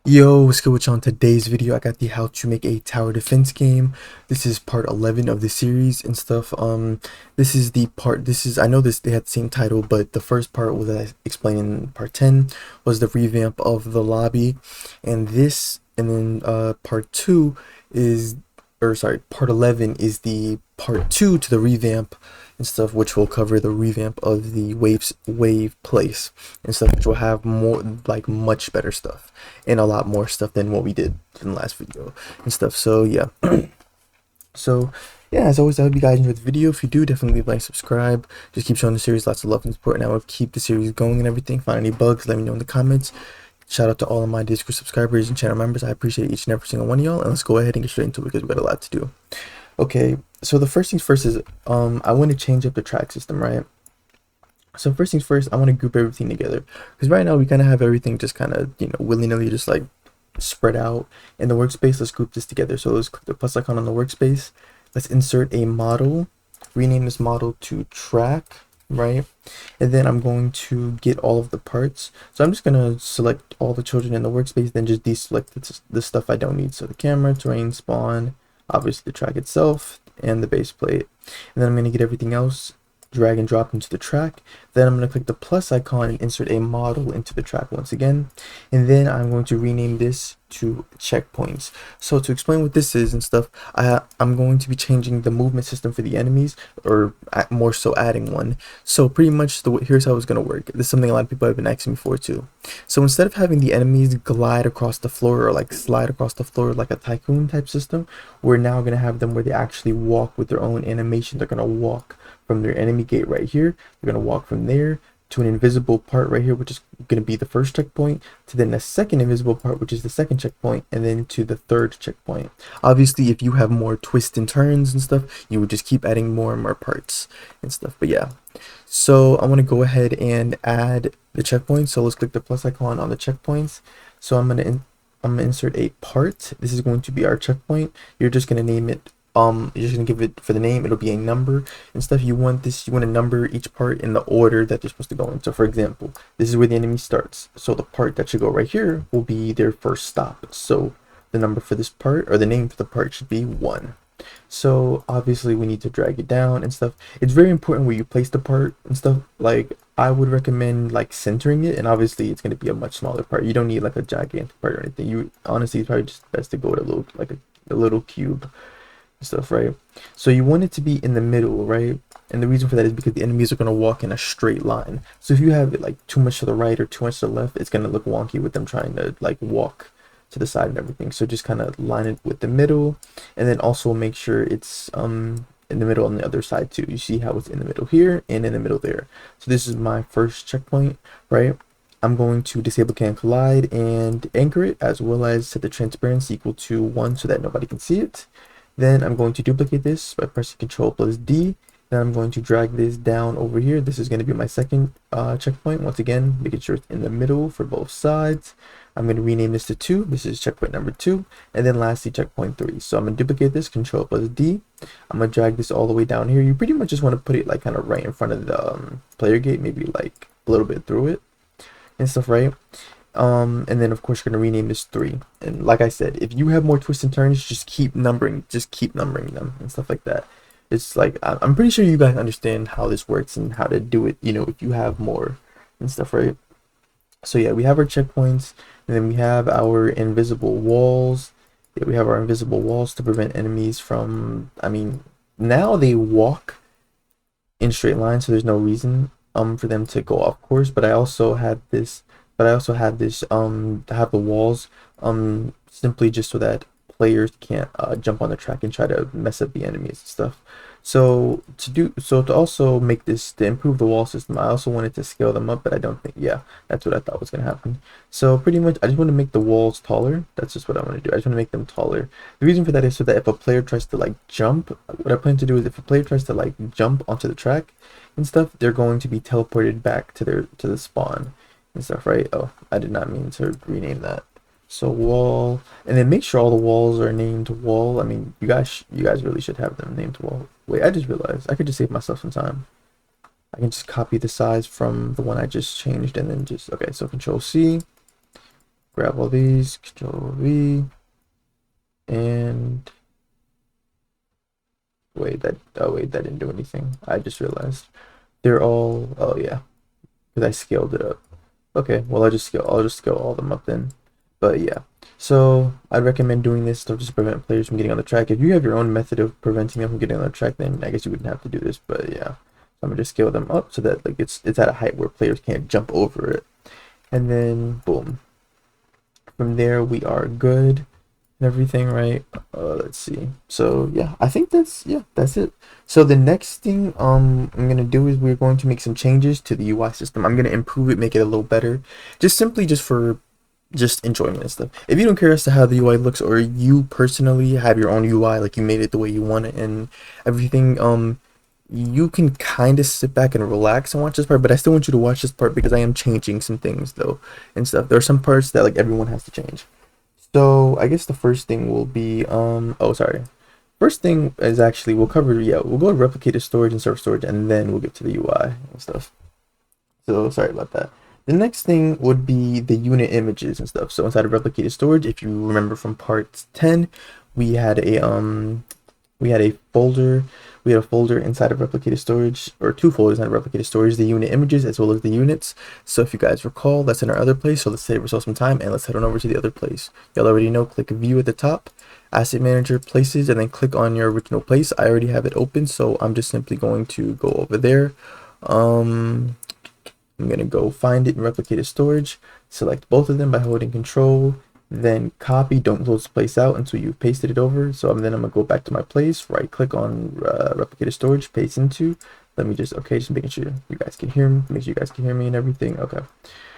Yo, what's good with y'all? In today's video, I got the how to make a tower defense game. This is part 11 of the series and stuff. This is the part, I know they had the same title, but the first part was I explained in part 10 was the revamp of the lobby. And then part 2 is, or sorry, part 11 is the part 2 to the revamp and stuff, which will cover the revamp of the wave place and stuff, which will have more, like, much better stuff and a lot more stuff than what we did in the last video and stuff. So yeah. So yeah, as always, I hope you guys enjoyed the video. If you do, definitely like, subscribe, just keep showing the series lots of love and support, and I will keep the series going and everything. Find any bugs, let me know in the comments. Shout out to all of my Discord subscribers and channel members. I appreciate each and every single one of y'all, and let's go ahead and get straight into it because we got a lot to do. Okay, so the first things first is I want to change up the track system, right? So first things first, I want to group everything together because right now we kind of have everything just kind of, willy-nilly, just like spread out in the workspace. Let's group this together. So let's click the plus icon on the workspace. Let's insert a model, rename this model to track, right? And then I'm going to get all of the parts. So I'm just going to select all the children in the workspace, then just deselect the stuff I don't need. So the camera, terrain, spawn, obviously the track itself, and the base plate. And then I'm going to get everything else, drag and drop into the track. Then I'm going to click the plus icon and insert a model into the track once again. And then I'm going to rename this to checkpoints. So to explain what this is and stuff, I'm going to be changing the movement system for the enemies, or more so adding one. So pretty much here's how it's going to work. This is something a lot of people have been asking me for too. So instead of having the enemies glide across the floor or like slide across the floor like a tycoon type system, we're now going to have them where they actually walk with their own animation. They're going to walk from their enemy gate right here. They're going to walk from there to an invisible part right here, which is going to be the first checkpoint, to then a second invisible part, which is the second checkpoint, and then to the third checkpoint. Obviously, if you have more twists and turns and stuff, you would just keep adding more and more parts and stuff. But yeah, so I want to go ahead and add the checkpoints. So let's click the plus icon on the checkpoints. So I'm gonna insert a part. This is going to be our checkpoint. You're just gonna name it. You're just gonna give it, for the name, it'll be a number and stuff. You want to number each part in the order that they're supposed to go in. So for example, this is where the enemy starts, so the part that should go right here will be their first stop. So the number for this part, or the name for the part, should be 1. So obviously we need to drag it down and stuff. It's very important where you place the part and stuff. Like, I would recommend like centering it, and obviously it's going to be a much smaller part. You don't need like a gigantic part or anything. You honestly, it's probably just best to go with a little, like a little cube stuff, right? So you want it to be in the middle, right? And the reason for that is because the enemies are going to walk in a straight line. So if you have it like too much to the right or too much to the left, it's going to look wonky with them trying to like walk to the side and everything. So just kind of line it with the middle, and then also make sure it's in the middle on the other side too. You see how it's in the middle here and in the middle there. So this is my first checkpoint, right? I'm going to disable can collide and anchor it, as well as set the transparency equal to 1 so that nobody can see it. Then I'm going to duplicate this by pressing Ctrl plus D. Then I'm going to drag this down over here. This is going to be my second checkpoint. Once again, making sure it's in the middle for both sides. I'm going to rename this to 2. This is checkpoint number 2. And then lastly, checkpoint 3. So I'm going to duplicate this, Ctrl plus D. I'm going to drag this all the way down here. You pretty much just want to put it like kind of right in front of the player gate, maybe like a little bit through it and stuff, right? And then of course you're gonna rename this 3. And like I said, if you have more twists and turns, just keep numbering them and stuff like that. It's like, I'm pretty sure you guys understand how this works and how to do it, if you have more and stuff, right? So yeah, we have our checkpoints, and then we have our invisible walls. Yeah, we have our invisible walls to prevent enemies from, I mean, now they walk in straight lines, so there's no reason for them to go off course. But I also have this have the walls simply just so that players can't jump on the track and try to mess up the enemies and stuff. So to also make this, to improve the wall system, I also wanted to scale them up, but I don't think, yeah, that's what I thought was gonna happen. So pretty much I just want to make the walls taller. That's just what I want to do. I just want to make them taller. The reason for that is so that if a player tries to like jump, what I plan to do is if a player tries to like jump onto the track and stuff, they're going to be teleported back to the spawn and stuff, right? Oh, I did not mean to rename that. So wall, and then make sure all the walls are named wall. I mean, you guys really should have them named wall. Wait, I just realized I could just save myself some time. I can just copy the size from the one I just changed, and then just, okay, so Control C, grab all these, Control V, and wait, that didn't do anything. I just realized they're all, oh yeah, because I scaled it up. Okay, well I'll just scale all of them up then. But yeah, so I'd recommend doing this to just prevent players from getting on the track. If you have your own method of preventing them from getting on the track, then I guess you wouldn't have to do this. But yeah, so I'm gonna just scale them up so that like it's at a height where players can't jump over it. And then boom. From there we are good and everything, right? Let's see. So yeah, I think that's it. So the next thing I'm gonna do is we're going to make some changes to the UI system. I'm gonna improve it, make it a little better, just simply just for just enjoyment and stuff. If you don't care as to how the UI looks, or you personally have your own UI, like you made it the way you want it and everything, you can kind of sit back and relax and watch this part. But I still want you to watch this part because I am changing some things though and stuff. There are some parts that like everyone has to change. So I guess the first thing will be oh sorry. First thing is actually we'll cover, yeah, we'll go to replicated storage and server storage, and then we'll get to the UI and stuff. So sorry about that. The next thing would be the unit images and stuff. So inside of replicated storage, if you remember from part 10, we had a folder. We had a folder inside of replicated storage, or two folders inside of replicated storage, the unit images as well as the units. So if you guys recall, that's in our other place. So let's save ourselves some time and let's head on over to the other place. Y'all already know, click view at the top, asset manager, places, and then click on your original place. I already have it open, so I'm just simply going to go over there. I'm going to go find it in replicated storage, select both of them by holding control, then copy, don't close the place out until you've pasted it over. So then I'm going to go back to my place, right click on replicated storage, paste into. Let me just, okay, just making sure you guys can hear me, make sure you guys can hear me and everything. Okay.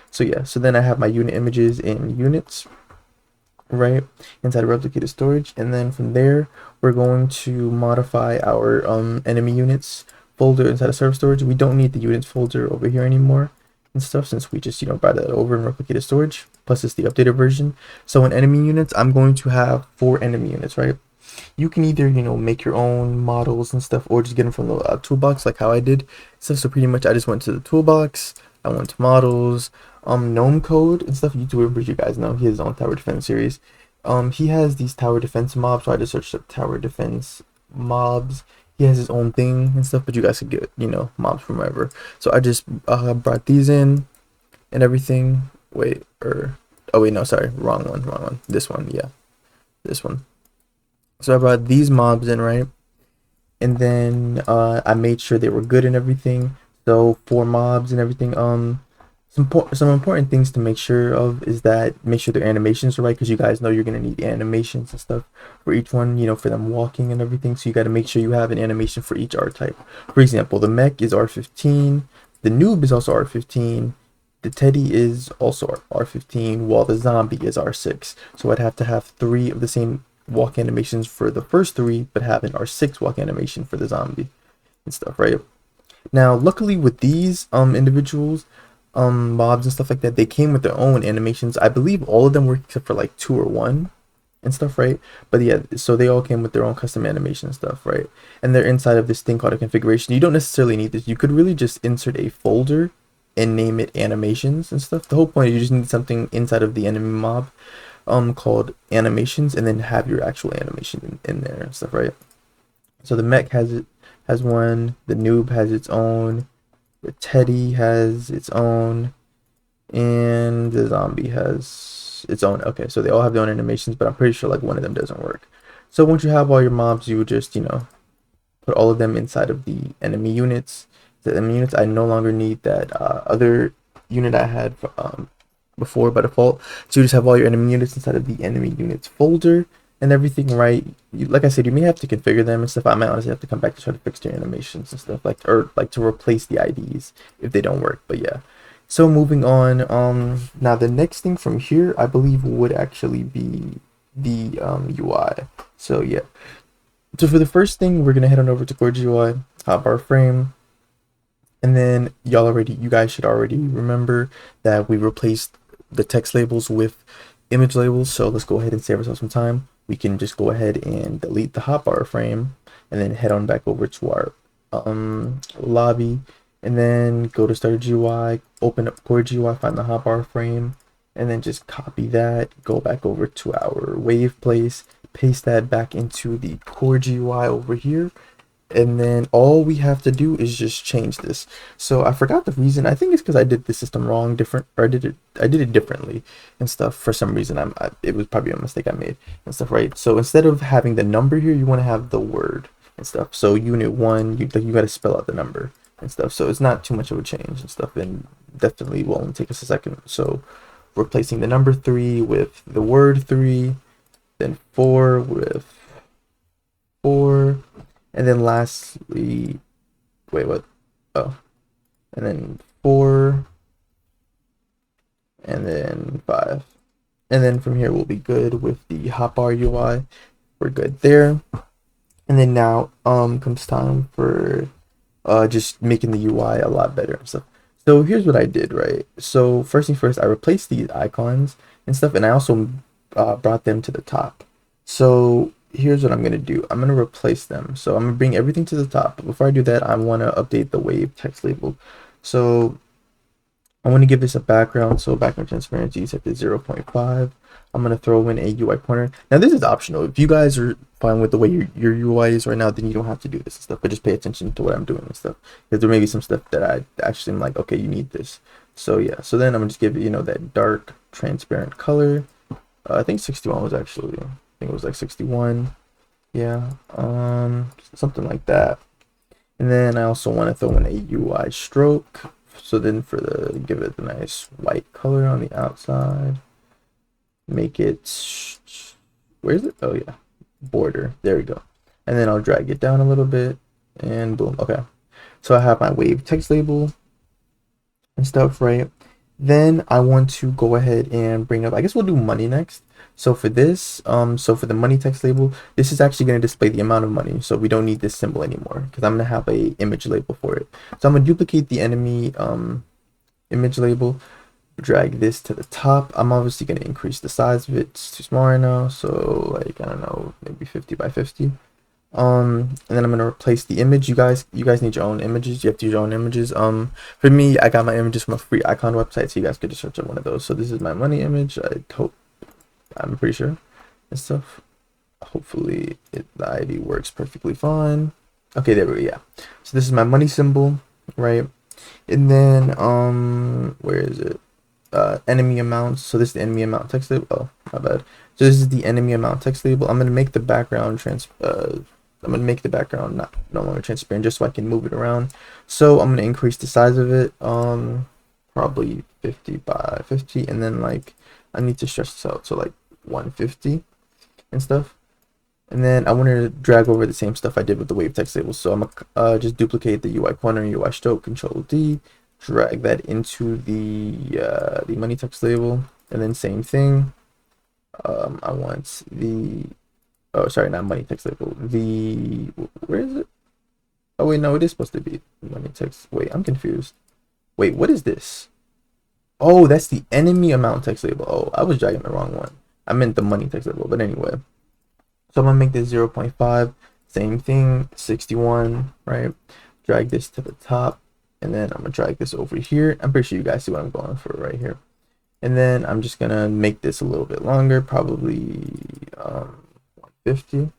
So yeah, so then I have my unit images in units, right, inside of replicated storage. And then from there, we're going to modify our enemy units folder inside of server storage. We don't need the units folder over here anymore and stuff, since we just, brought that over in replicated storage, plus it's the updated version. So in enemy units, I'm going to have 4 enemy units, right? You can either, make your own models and stuff, or just get them from the toolbox, like how I did. So pretty much I just went to the toolbox, I went to models, gnome code and stuff. YouTuber, you guys know, he has his own tower defense series. He has these tower defense mobs, so I just searched up tower defense mobs. He has his own thing and stuff, but you guys could get, mobs from wherever. So I just brought these in and everything. Wait, oh wait, no, sorry, wrong one. This one, yeah, this one. So I brought these mobs in, right? And then I made sure they were good and everything. So 4 mobs and everything. Some important things to make sure of is that make sure their animations are right, because you guys know you're going to need animations and stuff for each one, for them walking and everything. So you got to make sure you have an animation for each archetype. For example, the mech is R15, the noob is also R15, the teddy is also R15, while the zombie is R6. So I'd have to have 3 of the same walk animations for the first 3, but have an R6 walk animation for the zombie and stuff, right? Now, luckily with these individuals, mobs and stuff like that, they came with their own animations. I believe all of them were, except for like 2 or 1 and stuff, right? But yeah, so they all came with their own custom animation and stuff, right? And they're inside of this thing called a configuration. You don't necessarily need this. You could really just insert a folder and name it animations and stuff. The whole point is you just need something inside of the enemy mob called animations, and then have your actual animation in there and stuff, right? So the mech has one, the noob has its own, the teddy has its own, and the zombie has its own. Okay, so they all have their own animations, but I'm pretty sure like one of them doesn't work. So once you have all your mobs, you would just, put all of them inside of the enemy units. The enemy units, I no longer need that other unit I had before by default. So you just have all your enemy units inside of the enemy units folder and everything, right? Like I said, you may have to configure them and stuff. I might honestly have to come back to try to fix your animations and stuff, or to replace the IDs if they don't work. But yeah, so moving on, now the next thing from here I believe would actually be the UI. So yeah, so for the first thing, we're gonna head on over to Core GUI, hotbar frame, and then you guys should already remember that we replaced the text labels with image labels. So let's go ahead and save ourselves some time. We can just go ahead and delete the hotbar frame and then head on back over to our lobby, and then go to Starter GUI, open up Core GUI, find the hotbar frame, and then just copy that, go back over to our wave place, paste that back into the core GUI over here, and then all we have to do is just change this. So I forgot the reason. I think it's because I did the system wrong, different, or I did it differently and stuff for some reason. It was probably a mistake I made and stuff, right? So instead of having the number here, you want to have the word and stuff. So unit 1, you got to spell out the number and stuff. So it's not too much of a change and stuff, and definitely will only take us a second. So replacing the number 3 with the word 3, then 4 with 4. And then lastly, wait, what? Oh, and then 4, and then 5. And then from here, we'll be good with the hotbar UI. We're good there. And then now, comes time for just making the UI a lot better and stuff. So here's what I did, right? So first thing first, I replaced these icons and stuff, and I also brought them to the top. So here's what I'm going to do. I'm going to replace them. So I'm going to bring everything to the top. But before I do that, I want to update the wave text label. So I want to give this a background. So background transparency is set to 0.5. I'm going to throw in a UI pointer. Now this is optional. If you guys are fine with the way your UI is right now, then you don't have to do this and stuff. But just pay attention to what I'm doing and stuff. Because there may be some stuff that I actually am like, okay, you need this. So yeah. So then I'm going to just give it, that dark transparent color. I think 61 was actually... I think it was like 61, yeah, something like that. And then I also want to throw in a UI stroke, so then give it a nice white color on the outside, make it, where is it? Oh yeah, border, there we go. And then I'll drag it down a little bit, and boom. Okay, so I have my wave text label and stuff, right? Then I want to go ahead and bring up, I guess we'll do money next. So for this, so for the money text label, this is actually going to display the amount of money. So we don't need this symbol anymore because I'm going to have a image label for it. So I'm going to duplicate the enemy image label, drag this to the top. I'm obviously going to increase the size of it. It's too small right now. So like, I don't know, maybe 50 by 50. And then I'm going to replace the image. You guys need your own images. You have to use your own images. For me, I got my images from a free icon website, so you guys could just search on one of those. So this is my money image. I'm pretty sure and stuff. Hopefully the ID works perfectly fine. Okay, there we go. Yeah. So this is my money symbol, right? And then where is it? Enemy amounts. So this is the enemy amount text label. Oh, my bad. So this is the enemy amount text label. I'm gonna make the background no longer transparent, just so I can move it around. So I'm gonna increase the size of it, probably 50 by 50, and then like I need to stretch this out, so like 150 and stuff. And then I want to drag over the same stuff I did with the wave text label. So I'm gonna just duplicate the UI pointer and UI stroke, Control D, drag that into the money text label, and then same thing. I want the not money text label. Where is it? Oh wait, no, it is supposed to be money text. Wait, I'm confused. Wait, what is this? Oh, that's the enemy amount text label. Oh, I was dragging the wrong one. I meant the money text label, but anyway. So I'm gonna make this 0.5, same thing, 61, right? Drag this to the top, and then I'm gonna drag this over here. I'm pretty sure you guys see what I'm going for right here. And then I'm just gonna make this a little bit longer, probably 150,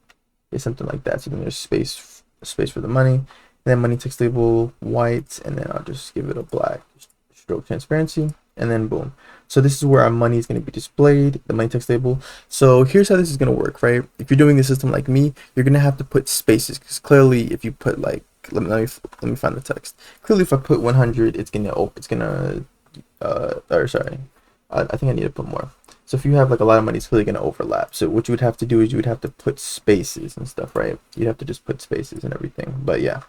yeah, something like that. So then there's space for the money, and then money text label white, and then I'll just give it a black stroke transparency. And then boom. So this is where our money is going to be displayed, the money text label. So here's how this is going to work, right? If you're doing the system like me, you're going to have to put spaces, because clearly if you put like, let me find the text. Clearly if I put 100, I think I need to put more. So if you have like a lot of money, it's clearly going to overlap. So what you would have to do is you would have to put spaces and stuff, right? You'd have to just put spaces and everything. But yeah,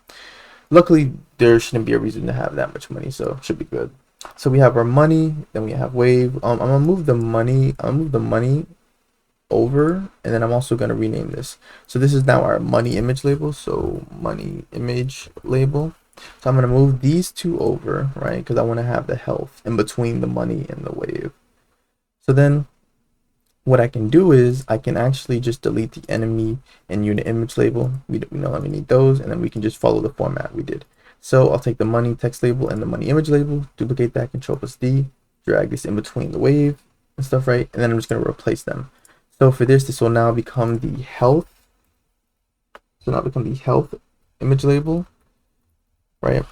luckily there shouldn't be a reason to have that much money, so it should be good. So we have our money, then we have wave. I'm gonna move the money. Over, and then I'm also gonna rename this. So this is now our money image label. So money image label. So I'm gonna move these two over, right? Because I want to have the health in between the money and the wave. So then what I can do is I can actually just delete the enemy and unit image label. We no longer need those, and then we can just follow the format we did. So I'll take the money text label and the money image label, duplicate that, Control+D, drag this in between the wave, and stuff, right? And then I'm just going to replace them. So for this will now become the health. So now become the health image label, right?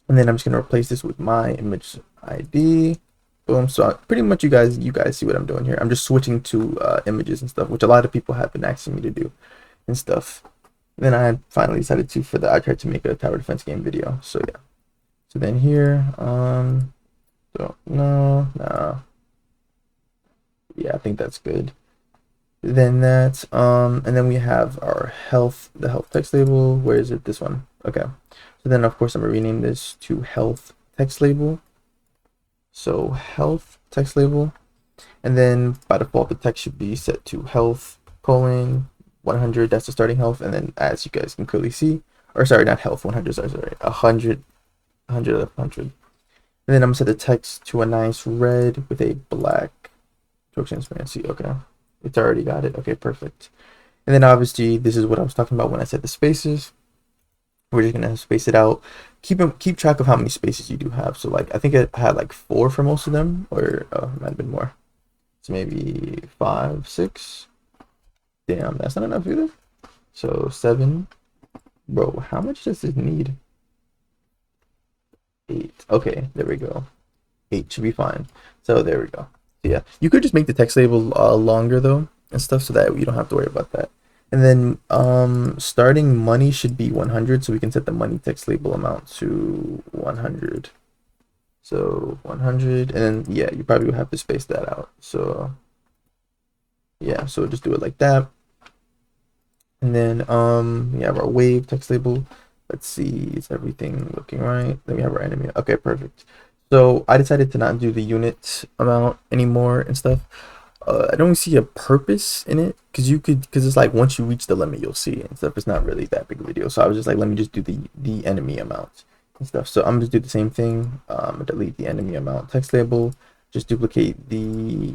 And then I'm just going to replace this with my image ID. Boom. So pretty much you guys see what I'm doing here. I'm just switching to images and stuff, which a lot of people have been asking me to do and stuff. And then I finally decided to I tried to make a tower defense game video. So yeah. So then here, so no. Yeah, I think that's good. Then and then we have our the health text label. Where is it? This one. Okay. So then of course I'm gonna rename this to health text label. So health text label, and then by default the text should be set to health colon 100. That's the starting health, and then as you guys can clearly see, or sorry, not health 100. Sorry, 100 of 100. And then I'm gonna set the text to a nice red with a black stroke transparency. Okay, it's already got it. Okay, perfect. And then obviously this is what I was talking about when I said the spaces. We're just gonna space it out. Keep track of how many spaces you do have. So like I think I had like 4 for most of them, or it might have been more. So maybe 5, 6. Damn, that's not enough either. So 7. Bro, how much does it need? 8. Okay, there we go. 8 should be fine. So there we go. So yeah, you could just make the text label longer though and stuff, so that you don't have to worry about that. And then starting money should be 100, so we can set the money text label amount to 100. So 100, and then yeah, you probably will have to space that out. So yeah, so just do it like that. And then we have our wave text label. Let's see, is everything looking right? Then we have our enemy. Okay, perfect. So I decided to not do the unit amount anymore and stuff. I don't see a purpose in it because it's like once you reach the limit you'll see and stuff. It's not really that big of a deal. So I was just like, let me just do the enemy amount and stuff. So I'm gonna just do the same thing. Delete the enemy amount text label. Just duplicate the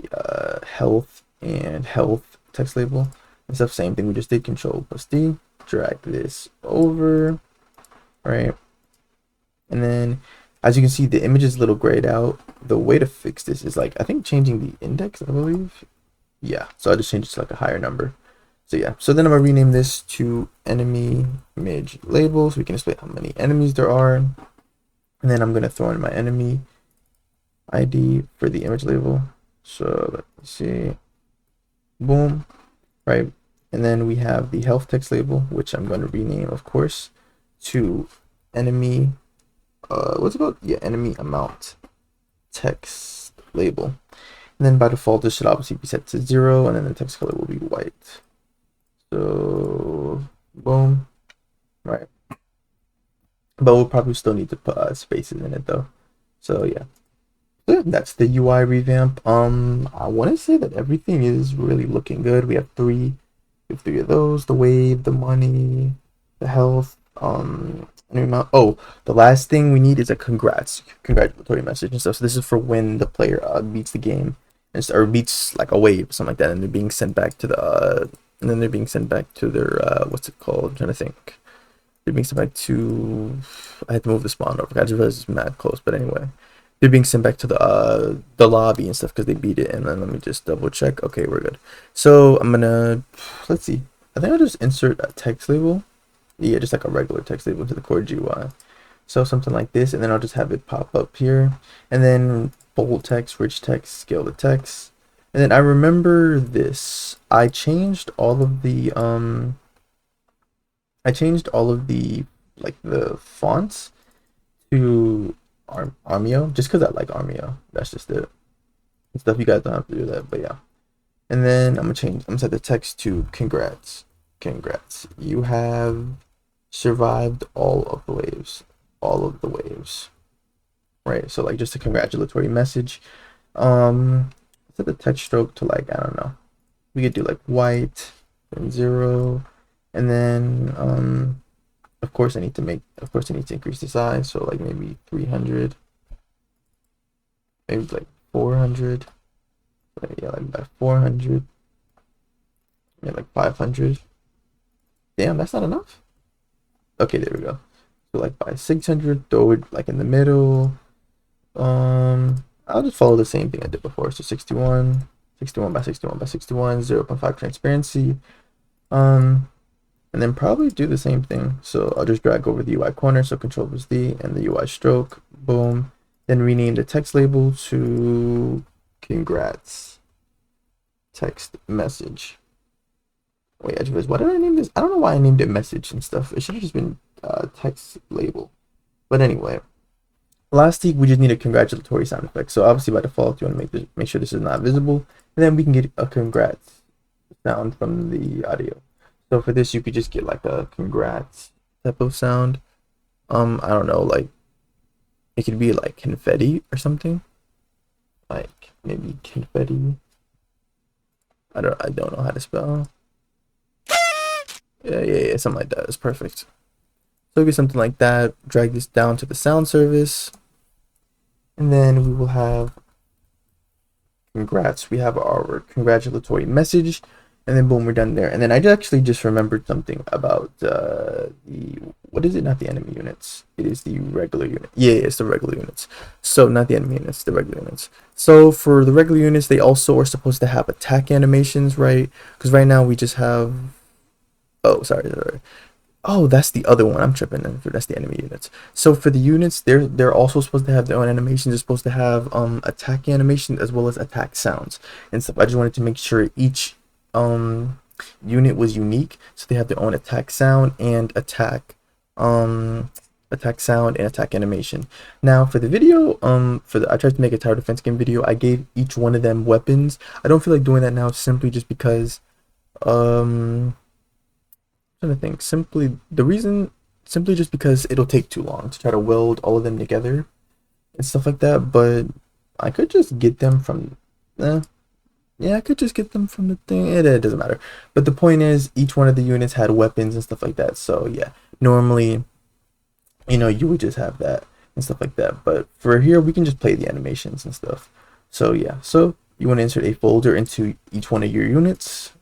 health and health text label and stuff. Same thing we just did. Control+D. Drag this over, right? And then as you can see, the image is a little grayed out. The way to fix this is like, I think changing the index, I believe. Yeah, so I just changed it to like a higher number. So yeah, so then I'm gonna rename this to enemy image label so we can display how many enemies there are. And then I'm gonna throw in my enemy ID for the image label. So let's see, boom, right? And then we have the health text label, which I'm going to rename, of course, to enemy what's it called? Yeah, enemy amount text label. And then by default this should obviously be set to 0, and then the text color will be white. So boom, right? But we'll probably still need to put spaces in it though. So yeah, that's the UI revamp. I want to say that everything is really looking good. We have three of those: the wave, the money, the health. Oh, the last thing we need is a congratulatory message and stuff. So this is for when the player beats the game or beats like a wave or something like that, and they're being sent back to the and then they're being sent back to their what's it called? I'm trying to think. They're being sent back to. I had to move the spawn over. I just realized it's mad close, but anyway, they're being sent back to the lobby and stuff because they beat it. And then let me just double check. Okay, we're good. So I'm gonna let's see. I think I'll just insert a text label. Yeah, just like a regular text label to the core GUI. So something like this, and then I'll just have it pop up here, and then bold text, rich text, scale the text. And then I remember this. I changed all of the like the fonts to Armio just because I like Armio. That's just it. And stuff, you guys don't have to do that, but yeah. And then I'm gonna set the text to congrats. Congrats. You have survived all of the waves. All of the waves. Right, so like just a congratulatory message. Set the text stroke to like, I don't know. We could do like white and 0. And then of course I need to increase the size, so like maybe 300. Maybe like 400. Yeah, like by 400. Yeah, like 500. Damn, that's not enough. Okay, there we go. So like by 600, throw it like in the middle. I I'll just follow the same thing I did before. So 61, 61 by 61 by 61, 0.5 transparency. And then probably do the same thing. So I'll just drag over the UI corner, so Control+D, and the UI stroke, boom. Then rename the text label to congrats text message. Wait, I just, what did I name this? I don't know why I named it message and stuff. It should have just been text label. But anyway, lastly, we just need a congratulatory sound effect. So obviously by default, you want to make sure this is not visible, and then we can get a congrats sound from the audio. So for this, you could just get like a congrats type of sound. I don't know, like it could be like confetti or something. Like maybe confetti. I don't know how to spell. Yeah, something like that is perfect. So get something like that. Drag this down to the sound service, and then we will have congrats. We have our congratulatory message. And then boom, we're done there. And then I actually just remembered something about the, what is it? Not the enemy units. It is the regular unit. Yeah, it's the regular units. So not the enemy units, the regular units. So for the regular units, they also are supposed to have attack animations, right? Because right now we just have, oh, sorry. Oh, that's the other one. I'm tripping. That's the enemy units. So for the units, they're also supposed to have their own animations. They're supposed to have attack animations as well as attack sounds and stuff. I just wanted to make sure each unit was unique, so they have their own attack sound and attack sound and attack animation. Now for the video, I tried to make a tower defense game video. I gave each one of them weapons. I don't feel like doing that now, simply just because I'm trying to think. Simply just because it'll take too long to try to weld all of them together and stuff like that. But I could just get them from yeah, I could just get them from the thing. It doesn't matter. But the point is, each one of the units had weapons and stuff like that. So yeah, normally, you would just have that and stuff like that. But for here, we can just play the animations and stuff. So yeah, so you want to insert a folder into each one of your units.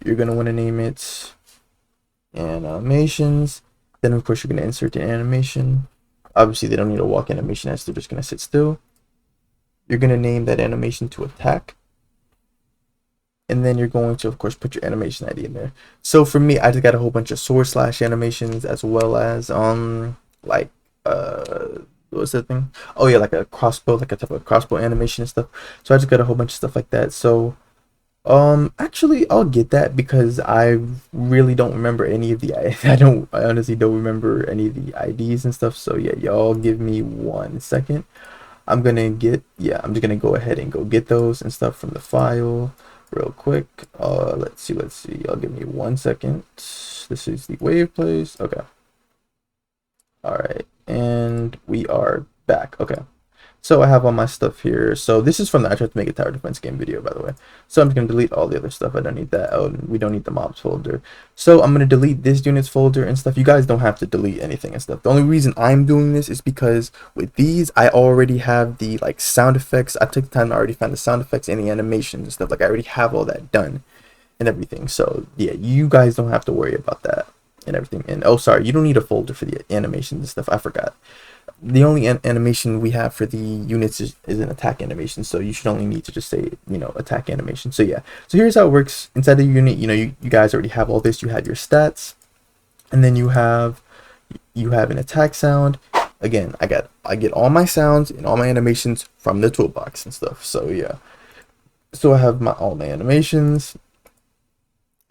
You're going to want to name it animations. Then of course, you're going to insert an animation. Obviously, they don't need a walk animation as they're just going to sit still. You're going to name that animation to attack. And then you're going to, of course, put your animation ID in there. So for me, I just got a whole bunch of / animations, as well as what's that thing? Oh yeah, like a crossbow, like a type of crossbow animation and stuff. So I just got a whole bunch of stuff like that. So actually, I'll get that because I really don't remember any of the I honestly don't remember any of the IDs and stuff. So yeah, y'all give me 1 second. I'm just gonna go ahead and go get those and stuff from the file real quick. Let's see. Y'all give me 1 second. This is the wave place. Okay. All right, and we are back. Okay. So I have all my stuff here. So this is from I tried to make a tower defense game video, by the way. So I'm just gonna delete all the other stuff. I don't need that. Oh, we don't need the mobs folder. So I'm gonna delete this units folder and stuff. You guys don't have to delete anything and stuff. The only reason I'm doing this is because with these, I already have the sound effects. I took the time to already find the sound effects and the animations and stuff. Like I already have all that done and everything. So yeah, you guys don't have to worry about that and everything. And oh, sorry, you don't need a folder for the animations and stuff. I forgot. The only animation we have for the units is an attack animation, so you should only need to just say attack animation. So yeah, so here's how it works inside the unit. You guys already have all this. You have your stats, and then you have an attack sound. Again, I get all my sounds and all my animations from the toolbox and stuff. So yeah, so I have all my animations.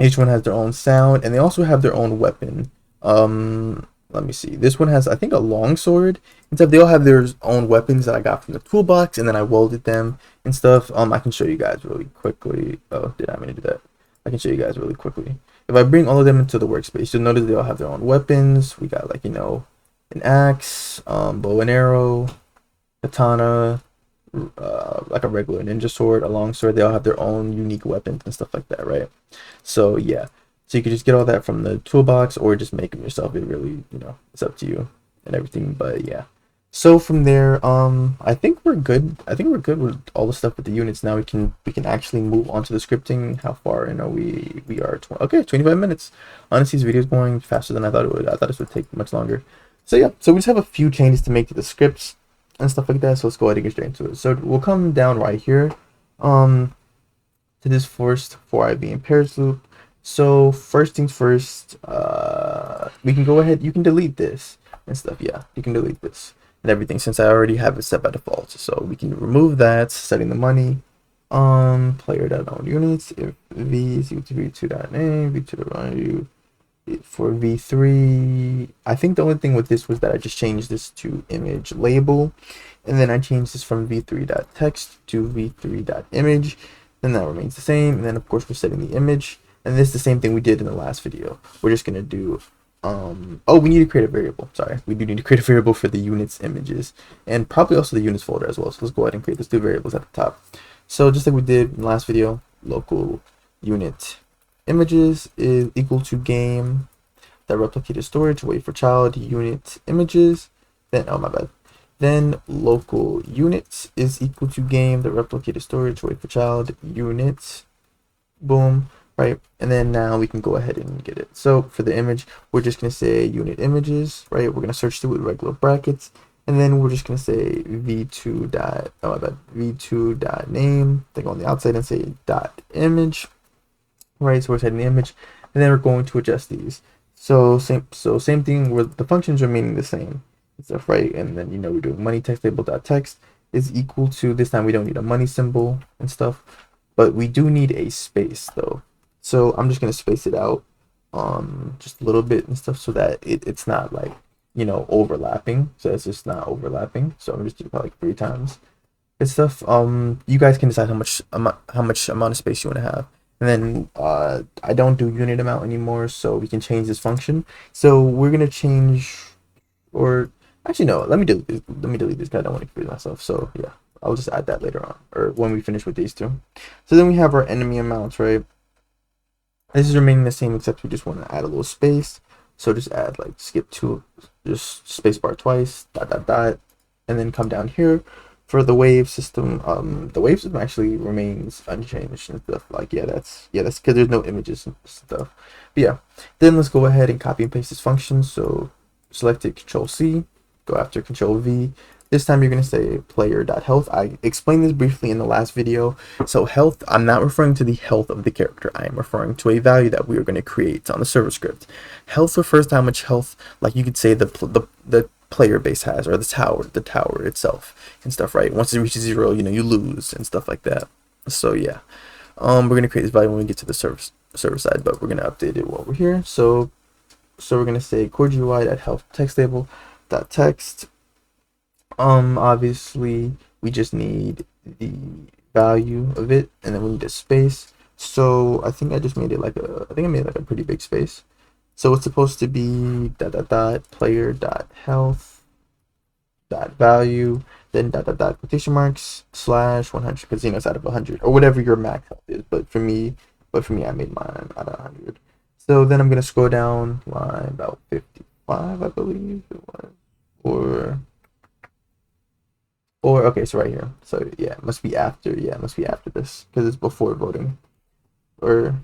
Each one has their own sound, and they also have their own weapon. Let me see. This one has, I think, a long sword and stuff. They all have their own weapons that I got from the toolbox, and then I welded them and stuff. I can show you guys really quickly. Oh, did I mean to do that? I can show you guys really quickly. If I bring all of them into the workspace, you'll notice they all have their own weapons. We got an axe, bow and arrow, katana, like a regular ninja sword, a long sword. They all have their own unique weapons and stuff like that, right? So yeah. So you can just get all that from the toolbox or just make them yourself. It really, it's up to you and everything. But yeah. So from there, I think we're good. I think we're good with all the stuff with the units. Now we can actually move on to the scripting. How far? We are 25 minutes. Honestly, this video is going faster than I thought it would. I thought this would take much longer. So yeah. So we just have a few changes to make to the scripts. and stuff like that. So let's go ahead and get straight into it. So we'll come down right here um to this first for I being pairs loop. So first things first, we can go ahead, you can delete this and stuff. Yeah, you can delete this and everything since I already have it set by default. So we can remove that, setting the money. Player.ownUnits, if v is equal to v2.name, v2.value. For v3, I think the only thing with this was that I just changed this to image label, and then I changed this from v3.text to v3.image. Then that remains the same, and then of course we're setting the image, and this is the same thing we did in the last video. We're just gonna do oh, we need to create a variable. Sorry, we do need to create a variable for the units images, and probably also the units folder as well. So let's go ahead and create those two variables at the top. So just like we did in the last video, local unit images is equal to game that replicated storage, wait for child unit images, then oh my bad, then local units is equal to game that replicated storage, wait for child units, boom, right? And then now we can go ahead and get it. So for the image, we're just gonna say unit images, right? We're gonna search through with regular brackets, and then we're just gonna say v2 dot, oh my bad, v2 dot name, then go on the outside and say dot image, right? So we're setting the image, and then we're going to adjust these. So same thing where the functions remaining the same and stuff, right? And then we're doing money text label dot text is equal to, this time we don't need a money symbol and stuff, but we do need a space though. So I'm just gonna space it out just a little bit and stuff so that it's not like overlapping. So it's just not overlapping. So I'm just doing probably like 3 times and stuff. You guys can decide how much amount of space you want to have. And then I don't do unit amount anymore, so we can change this function. So we're gonna change, or actually no, let me delete this. Let me delete this because I don't want to confuse myself. So yeah, I'll just add that later on, or when we finish with these two. So then we have our enemy amounts, right? This is remaining the same, except we just want to add a little space. So just add like skip to, just spacebar twice, dot dot dot, and then come down here. For the wave system, the wave system actually remains unchanged and stuff. Like that's because there's no images and stuff. But yeah, then let's go ahead and copy and paste this function. So select it, Control C, go after Control V. This time you're gonna say player.health. I explained this briefly in the last video. So health, I'm not referring to the health of the character. I am referring to a value that we are going to create on the server script. Health refers to how much health, like you could say the player base has, or the tower itself and stuff, right? Once it reaches 0, you lose and stuff like that. So yeah, we're gonna create this value when we get to the server side, but we're gonna update it while we're here. So we're gonna say core GUI.health text table dot text. Obviously we just need the value of it, and then we need a space. So I think I just made it like a pretty big space. So it's supposed to be dot dot dot player dot health dot value, then dot dot dot quotation marks slash 100, because it's out of 100 or whatever your max health is. But for me I made mine out of 100. So then I'm gonna scroll down line about 55, I believe it was, or okay, so right here. So yeah, it must be after. Yeah, it must be after this because it's before voting. Or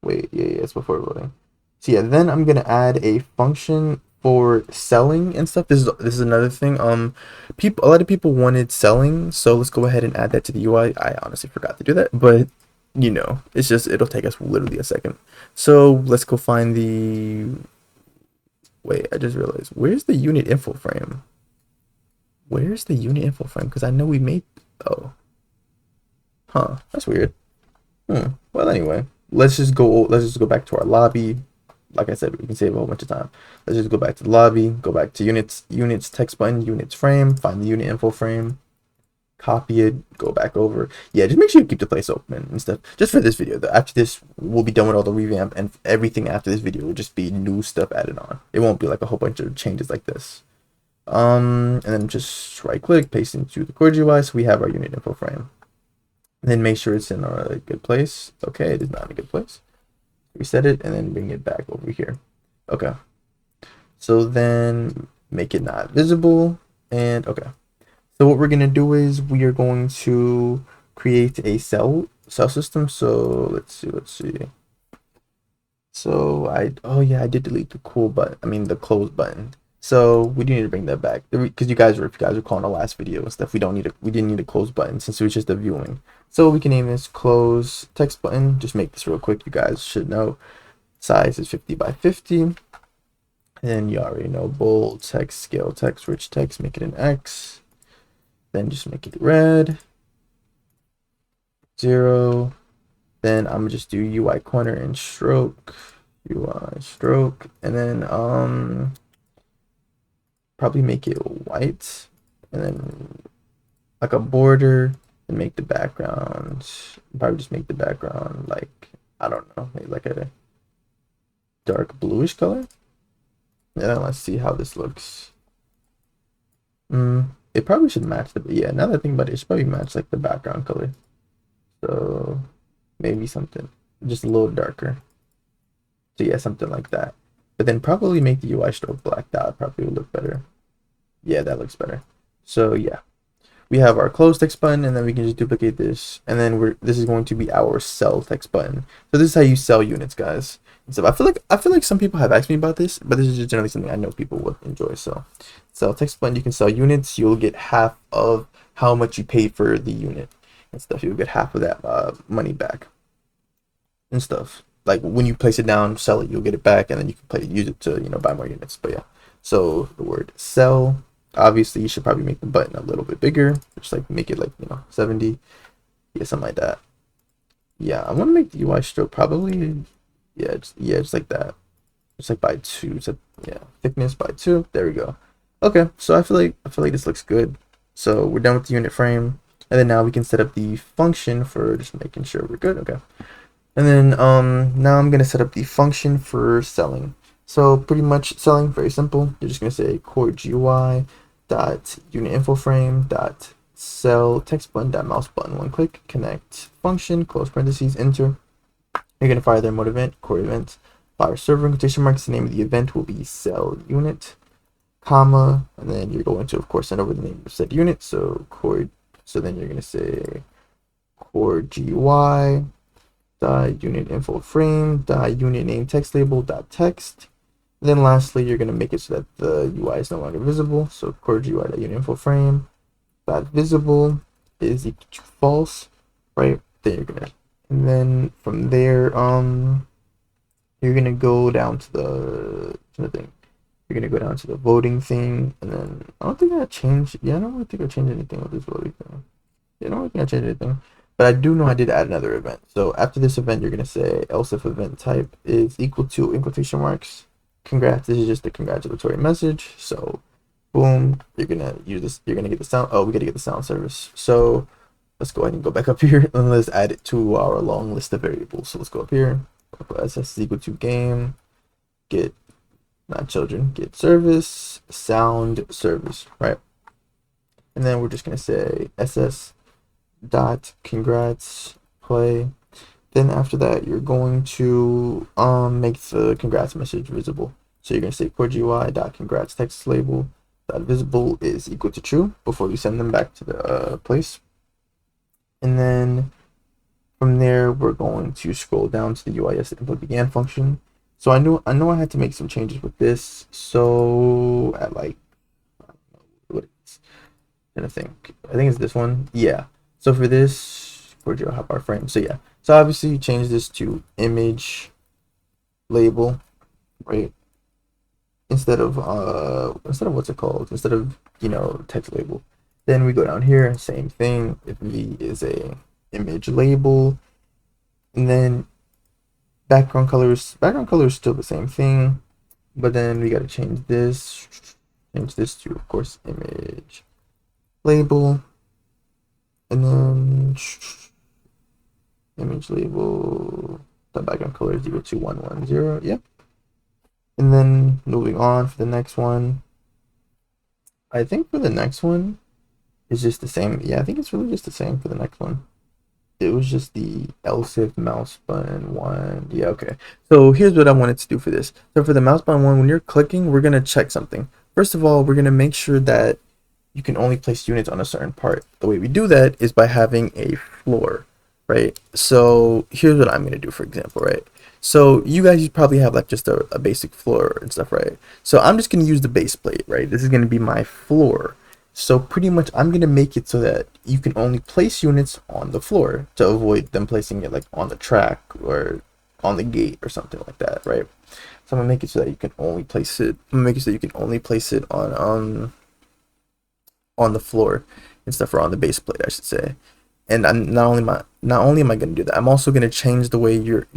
wait, yeah, it's before voting. So yeah, then I'm gonna add a function for selling and stuff. This is another thing. A lot of people wanted selling, so let's go ahead and add that to the UI. I honestly forgot to do that, but it's just, it'll take us literally a second. So let's go find the. Wait, I just realized, where's the unit info frame? Where's the unit info frame? Because I know we made. Oh, huh, that's weird. Well, anyway, let's just go back to our lobby. Like I said, we can save a whole bunch of time. Let's just go back to the lobby, go back to units text button, units frame, find the unit info frame, copy it, go back over. Yeah, just make sure you keep the place open and stuff. Just for this video, after this, we'll be done with all the revamp, and everything after this video will just be new stuff added on. It won't be like a whole bunch of changes like this. And then just right click, paste into the core GUI, so we have our unit info frame. And then make sure it's in a good place. Okay, it is not in a good place. Reset it and then bring it back over here. Okay, so then make it not visible. And okay, so what we're gonna do is we are going to create a cell system. So let's see. So I did delete the the close button. So we do need to bring that back because you guys were, if you guys recall in the last video and stuff, we didn't need a close button since it was just a viewing. So we can name this close text button. Just make this real quick. You guys should know size is 50 by 50. And you already know bold text, scale text, rich text, make it an X. Then just make it red. 0. Then I'm gonna just do UI corner and stroke. UI stroke. And then probably make it white. And then like a border, and make the background. Probably just make the background like, I don't know, maybe like a dark bluish color. Yeah, let's see how this looks. It probably should match the, yeah, now that I think about it, it should probably match like the background color. So maybe something just a little darker. So yeah, something like that. But then probably make the UI stroke black. That probably would look better. Yeah, that looks better. So yeah, we have our close text button, and then we can just duplicate this, and then this is going to be our sell text button. So this is how you sell units, guys. So I feel like some people have asked me about this, but this is just generally something I know people would enjoy. So sell text button, you can sell units. You'll get half of how much you paid for the unit and stuff. You'll get half of that money back and stuff. Like when you place it down, sell it, you'll get it back, and then you can use it to, you know, buy more units. But yeah, so the word sell. Obviously, you should probably make the button a little bit bigger, just like make it like, you know, 70, yeah, something like that. Yeah, I want to make the UI stroke probably, yeah, just like that, just like by 2. So yeah, thickness by 2. There we go. Okay, so I feel like this looks good. So we're done with the unit frame, and then now we can set up the function for just making sure we're good. Okay, and then now I'm gonna set up the function for selling. So pretty much selling, very simple. You're just gonna say core GUI dot unit info frame dot sell text button dot mouse button, one click, connect function, close parentheses, enter. You're gonna fire their mode event, core event, fire server in quotation marks. The name of the event will be sell unit, comma, and then you're going to, of course, send over the name of said unit. So core. So then you're gonna say core GUI dot unit info frame dot unit name text label dot text. Then lastly, you're going to make it so that the UI is no longer visible. So core GUI.unitInfoFrame dot visible is equal to false, right? Then you're gonna, and then from there, you're gonna go down to the thing. You're gonna go down to the voting thing, and then I don't think I changed. Yeah, I don't really think I changed anything with this voting thing. Yeah, I don't really think I changed anything. But I do know I did add another event. So after this event, you're gonna say else if event type is equal to, in quotation marks, congrats. This is just a congratulatory message. So boom, you're gonna use this, you're gonna get the sound. Oh, we gotta get the sound service. So let's go ahead and go back up here and let's add it to our long list of variables. So let's go up here, SS is equal to game, get, not children, get service, sound service, right? And then we're just gonna say SS dot congrats play. Then after that, you're going to make the congrats message visible. So you're gonna say core GUI dot congrats text label dot visible is equal to true before you send them back to the place. And then from there, we're going to scroll down to the UIS input began function. So I know I had to make some changes with this. So at like, I don't know what it's, I think it's this one. Yeah. So for this, for our frame. So yeah. So obviously you change this to image label, right? Instead of what's it called? Instead of, you know, text label. Then we go down here, same thing. If V is a image label, and then background color is still the same thing, but then we got to change this to, of course, image label, and then image label, the background color is equal to 110. Yep. And then moving on for the next one, I think for the next one is just the same. Yeah, I think it's really just the same for the next one. It was just the else if mouse button one. Yeah, okay. So here's what I wanted to do for this. So for the mouse button one, when you're clicking, we're gonna check something. First of all, we're gonna make sure that you can only place units on a certain part. The way we do that is by having a floor, right? So here's what I'm gonna do, for example, right? So you guys, you probably have like just a basic floor and stuff, right? So I'm just gonna use the base plate, right? This is gonna be my floor. So pretty much I'm gonna make it so that you can only place units on the floor to avoid them placing it like on the track or on the gate or something like that, right? So I'm gonna make it so that you can only place it. I'm gonna make it so that you can only place it on the floor and stuff, or on the base plate, I should say. And I'm not only am I going to do that, I'm also going to change the way you're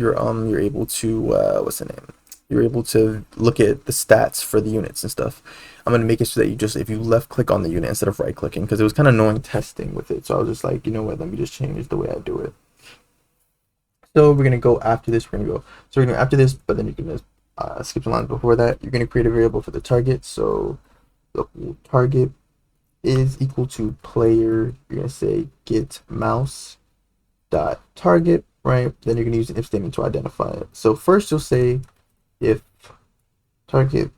able to what's the name? You're able to look at the stats for the units and stuff. I'm going to make it so that you just, if you left click on the unit instead of right clicking, because it was kind of annoying testing with it. So I was just like, you know what, let me just change the way I do it. So we're going to go after this. We're going to go, so we're going to after this, but then you can just skip the lines before that. You're going to create a variable for the target. So the target is equal to player. You're gonna say get mouse dot target, right? Then you're gonna use an if statement to identify it. So first you'll say if target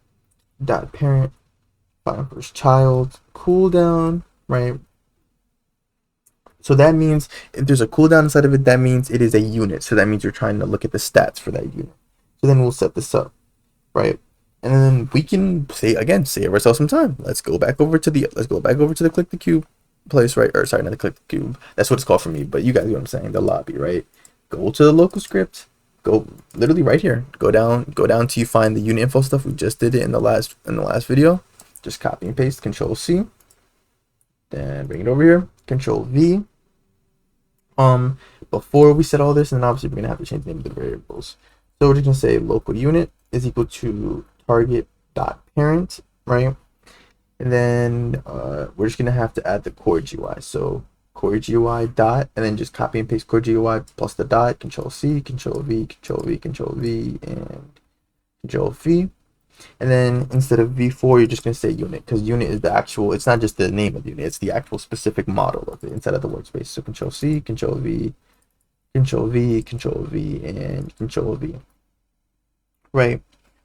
dot parent find first child cooldown, right? So that means if there's a cooldown inside of it, that means it is a unit. So that means you're trying to look at the stats for that unit. So then we'll set this up, right? And then we can say again, save ourselves some time. Let's go back over to the click the cube place, right? Or sorry, not the click the cube. That's what it's called for me, but you guys know what I'm saying, the lobby, right? Go to the local script, go literally right here. Go down till you find the unit info stuff. We just did it in the last video. Just copy and paste, control C. Then bring it over here, control V. Before we set all this, and then obviously we're gonna have to change the name of the variables. So we're just gonna say local unit is equal to target dot parent, right? And then we're just gonna have to add the core GUI. So core GUI dot, and then just copy and paste core GUI plus the dot, control C, control V, control V, control V, and control V. And then instead of v4, you're just gonna say unit, because unit is the actual, it's not just the name of the unit, it's the actual specific model of it inside of the workspace. So control C, control V, control V, control V, and control V, right?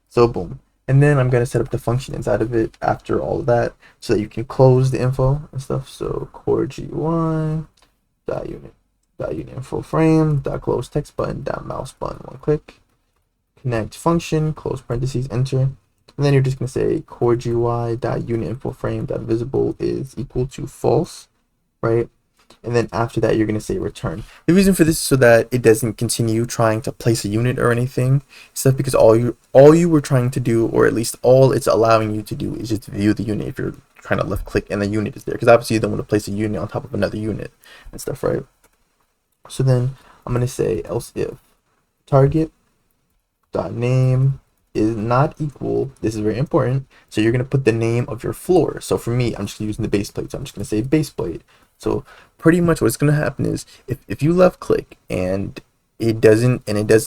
So boom. And then I'm going to set up the function inside of it after all of that so that you can close the info and stuff. So core GUI dot unit info frame dot close text button dot mouse button, one click, connect function, close parentheses, enter. And then you're just going to say core GUI dot unit info frame dot visible is equal to false, right? And then after that, you're going to say return. The reason for this is so that it doesn't continue trying to place a unit or anything. It's not because all you were trying to do, or at least all it's allowing you to do, is just view the unit if you're trying to left click and the unit is there. Because obviously you don't want to place a unit on top of another unit and stuff, right? So then I'm going to say else if target dot name is not equal, this is very important, so you're going to put the name of your floor. So for me, I'm just using the base plate, so I'm just going to say base plate. So pretty much what's going to happen is if you left click and it doesn't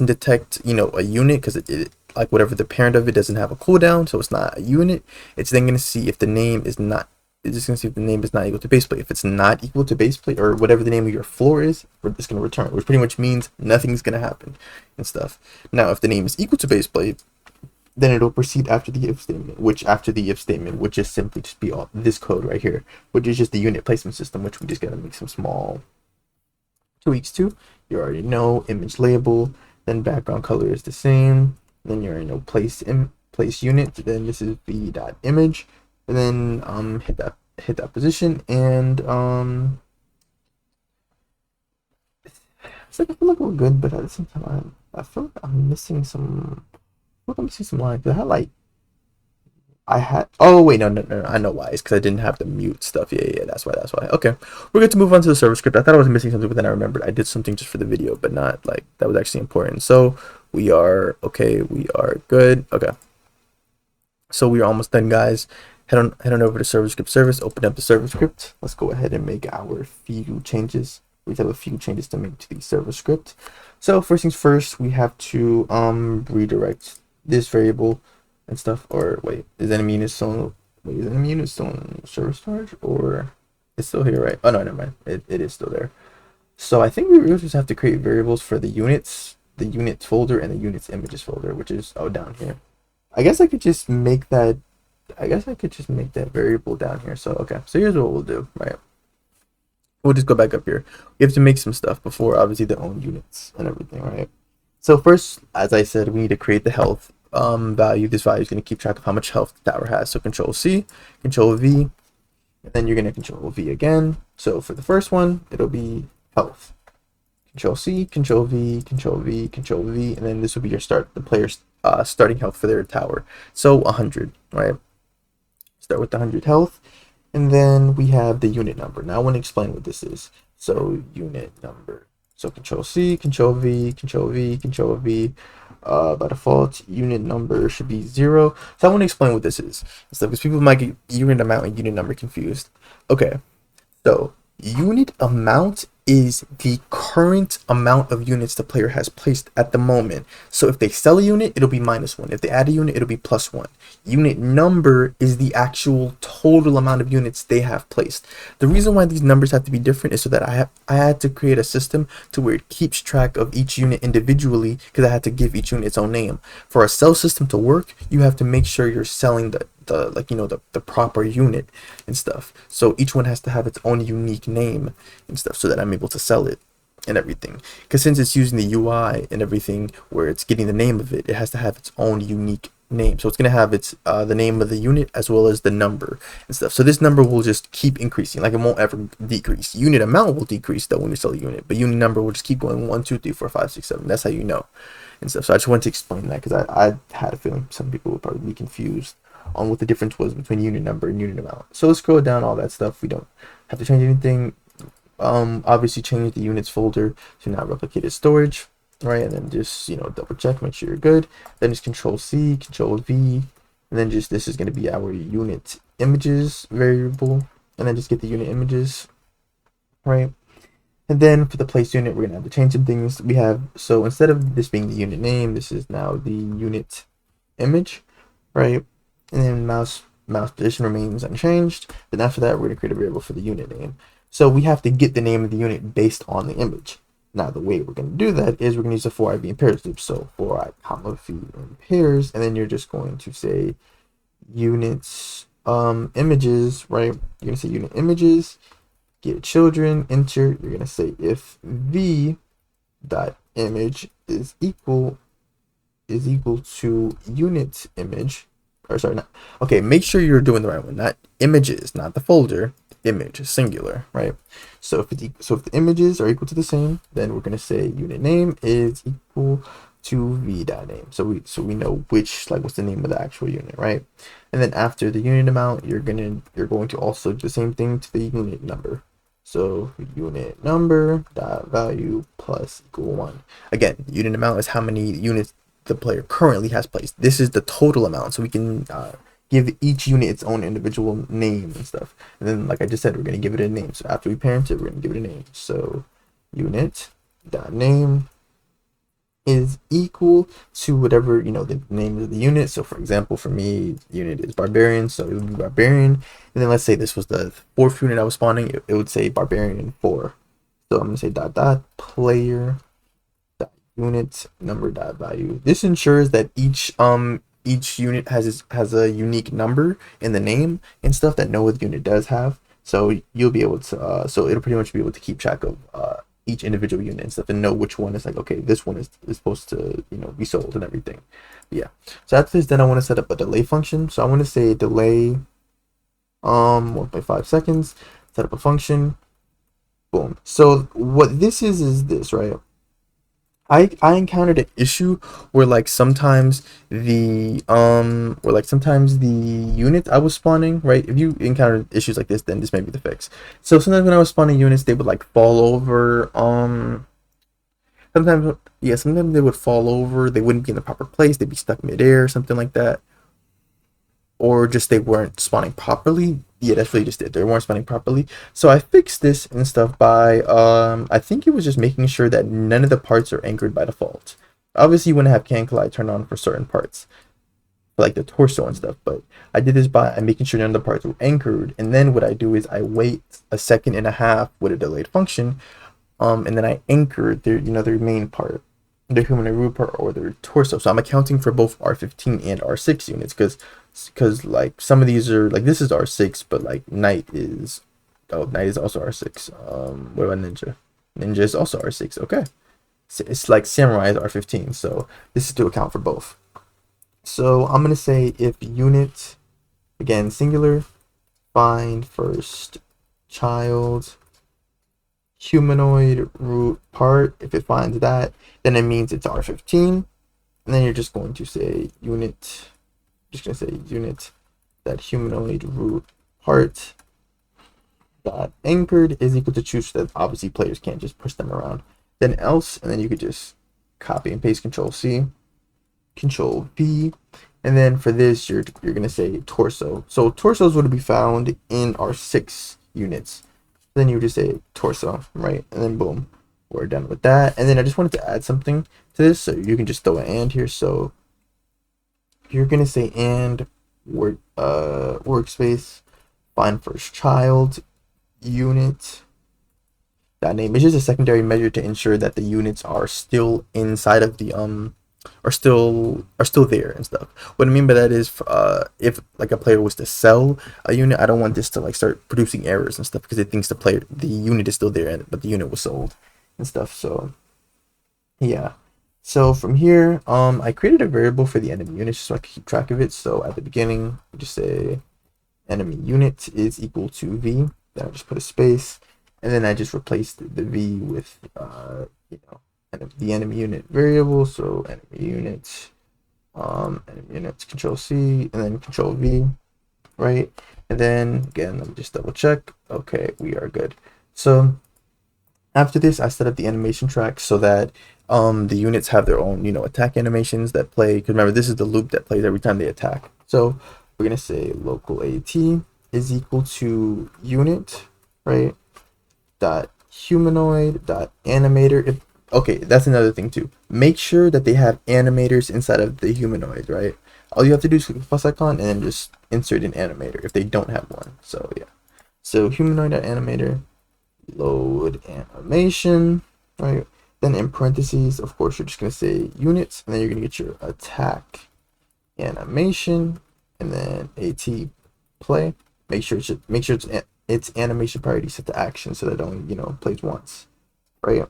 detect, you know, a unit, because it like whatever the parent of it doesn't have a cooldown, so it's not a unit, it's then going to see if the name is not, it's just going to see if the name is not equal to base plate. If it's not equal to base plate, or whatever the name of your floor is, it's going to return, which pretty much means nothing's going to happen and stuff. Now if the name is equal to base plate, then it'll proceed after the if statement, which is simply just be all this code right here, which is just the unit placement system, which we just gotta make some small tweaks to. You already know image label, then background color is the same, then you already know place unit, then this is v.image, and then hit that position, and it's like I feel like we're good, but at the same time I feel like I'm missing some. Let me see some lines. I had oh wait, no, I know why. It's because I didn't have the mute stuff. Yeah, that's why. Okay, we're good to move on to the server script. I thought I was missing something, but then I remembered I did something just for the video, but not like that was actually important. So we are okay, we are good. Okay, so we are almost done, guys. Head on over to server script service, open up the server script. Let's go ahead and make our few changes. We have a few changes to make to the server script. So first things first, we have to redirect this variable and stuff. Or wait, is enemy unit still in service charge, or it's still here, right? Oh no, never mind, it is still there. So I think we just have to create variables for the units, the units folder, and the units images folder, which is down here. I guess I could just make that variable down here. So okay, so here's what we'll do, right? we'll just go back up here. We have to make some stuff before obviously the own units and everything, right? So first, as I said, we need to create the health value. This value is going to keep track of how much health the tower has. So Control C, Control V, and then you're going to Control V again. So for the first one, it'll be health. Control C, Control V, Control V, Control V, and then this will be your the player's starting health for their tower. So 100, right? Start with the 100 health, and then we have the unit number. Now I want to explain what this is. So unit number. So Control C, Control V, Control V, Control V. By default, unit number should be 0. So I want to explain what this is, so because people might get unit amount and unit number confused. Okay, so unit amount is the current amount of units the player has placed at the moment. So if they sell a unit, it'll be -1. If they add a unit, it'll be +1. Unit number is the actual total amount of units they have placed. The reason why these numbers have to be different is so that I had to create a system to where it keeps track of each unit individually, because I had to give each unit its own name. For a sell system to work, you have to make sure you're selling the proper unit and stuff. So each one has to have its own unique name and stuff, so that I'm able to sell it and everything. Because since it's using the UI and everything, where it's getting the name of it, it has to have its own unique name. So it's going to have its the name of the unit as well as the number and stuff. So this number will just keep increasing, like it won't ever decrease. Unit amount will decrease though when you sell a unit, but unit number will just keep going 1 2 3 4 5 6 7. That's how you know and stuff. So I just wanted to explain that, because I had a feeling some people would probably be confused on what the difference was between unit number and unit amount. So let's scroll down all that stuff. We don't have to change anything. Obviously change the units folder to not replicated storage, right? And then just, double check, make sure you're good. Then just Control C, Control V, and then just, this is going to be our unit images variable, and then just get the unit images, right? And then for the place unit, we're going to have to change some things. We have, so instead of this being the unit name, this is now the unit image, right? And then mouse position remains unchanged. Then after that, we're going to create a variable for the unit name. So we have to get the name of the unit based on the image. Now the way we're going to do that is we're going to use a for I v in pairs loop. So for I comma v in pairs, and then you're just going to say units images, right? You're going to say unit images, get children, enter. You're going to say if v dot image is equal to unit image, or sorry, not, okay, make sure you're doing the right one, not images, not the folder, image, singular, right? So if the images are equal to the same, then we're going to say unit name is equal to v.name. So we know what's the name of the actual unit, right? And then after the unit amount, you're going to also do the same thing to the unit number. So unit number dot value plus equal 1. Again, unit amount is how many units the player currently has placed. This is the total amount, so we can give each unit its own individual name and stuff. And then, like I just said, we're going to give it a name. So after we parent it, we're going to give it a name. So unit dot name is equal to whatever, the name of the unit. So for example, for me, unit is barbarian, so it would be barbarian. And then let's say this was the 4th unit I was spawning, it would say barbarian 4. So I'm going to say dot player unit number dot value. This ensures that each unit has a unique number in the name and stuff that no other unit does have. So you'll be able to so it'll pretty much be able to keep track of each individual unit and stuff, and know which one is okay, this one is supposed to be sold and everything. But yeah, so after this, then I want to set up a delay function. So I want to say delay 1.5 seconds, set up a function, boom. So what this is this, right? I encountered an issue where sometimes the units I was spawning, right? If you encounter issues like this, then this may be the fix. So sometimes when I was spawning units, they would fall over. Sometimes they would fall over. They wouldn't be in the proper place. They'd be stuck midair, something like that. Or just they weren't spawning properly. Yeah, that's really just it. They weren't spawning properly. So I fixed this and stuff by I think it was just making sure that none of the parts are anchored by default. Obviously you want to have can collide turned on for certain parts, like the torso and stuff, but I did this by making sure none of the parts were anchored. And then what I do is I wait 1.5 seconds with a delayed function, and then I anchor the main part, the humanoid part or their torso. So I'm accounting for both R15 and R6 units, because some of these are this is R6, but night is Oh, knight is also R6. What about ninja? Ninja is also R6. Okay. So it's like samurai is R15. So this is to account for both. So I'm gonna say if unit, again singular, find first child humanoid root part. If it finds that, then it means it's R15. And then you're just going to say unit, just gonna say unit that humanoid root part dot anchored is equal to true, so that obviously players can't just push them around. Then else, and then you could just copy and paste Control C, Control V, and then for this you're gonna say torso. So torsos would be found in our 6 units. Then you would just say torso, right? And then boom, we're done with that. And then I just wanted to add something to this, so you can just throw an and here. So you're gonna say and workspace find first child unit that name. It's just a secondary measure to ensure that the units are still inside of the are still there and stuff. What I mean by that is if like a player was to sell a unit, I don't want this to like start producing errors and stuff because it thinks the unit is still there, but the unit was sold and stuff. So yeah. So from here, I created a variable for the enemy unit just so I can keep track of it. So at the beginning, we just say enemy unit is equal to v. Then I just put a space, and then I just replaced the v with the enemy unit variable. So enemy unit, Control C, and then Control V, right? And then again, let me just double check. Okay, we are good. So after this, I set up the animation track so that the units have their own attack animations that play. Because remember, this is the loop that plays every time they attack. So we're gonna say local AT is equal to unit, right? Dot humanoid dot animator. If okay, that's another thing too. Make sure that they have animators inside of the humanoid, right? All you have to do is click the plus icon and then just insert an animator if they don't have one. So yeah. So humanoid dot animator, load animation, right? Then in parentheses, of course, you're just gonna say units, and then you're gonna get your attack animation, and then AT play. Make sure it's animation priority set to action so that it only plays once, right?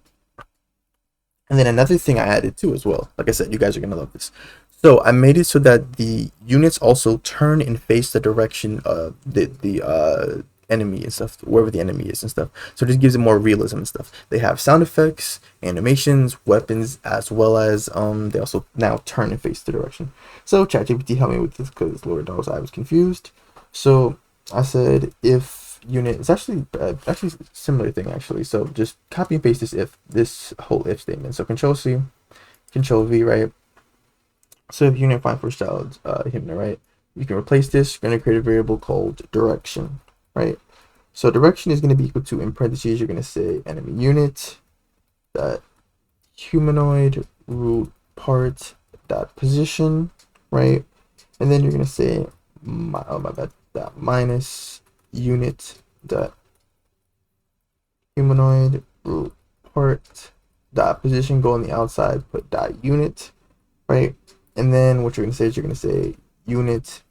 And then another thing I added too as well, like I said, you guys are gonna love this. So I made it so that the units also turn and face the direction of the enemy and stuff, wherever the enemy is and stuff. So this gives it more realism and stuff. They have sound effects, animations, weapons, as well as they also now turn and face the direction. So ChatGPT helped me with this because Lord knows I was confused. So I said if unit, it's actually similar thing actually. So just copy and paste this whole if statement. So Control C, Control V, right? So if unit find first child human, right? You can replace this. You're gonna create a variable called direction, right? So direction is gonna be equal to, in parentheses, you're gonna say enemy unit dot humanoid root part dot position, right? And then you're gonna say that minus unit dot humanoid root part dot position, go on the outside, put dot unit, right? And then what you're gonna say is you're gonna say unit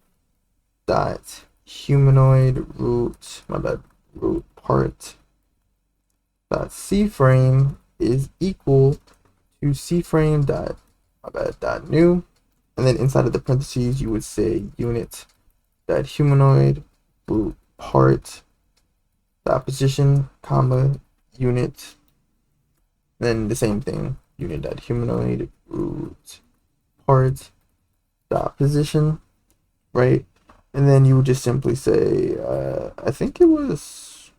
dot humanoid root part dot c frame is equal to c frame dot new, and then inside of the parentheses you would say unit dot humanoid root part dot position comma unit, then the same thing, unit dot humanoid root part dot position, right? And then you would just simply say I think it was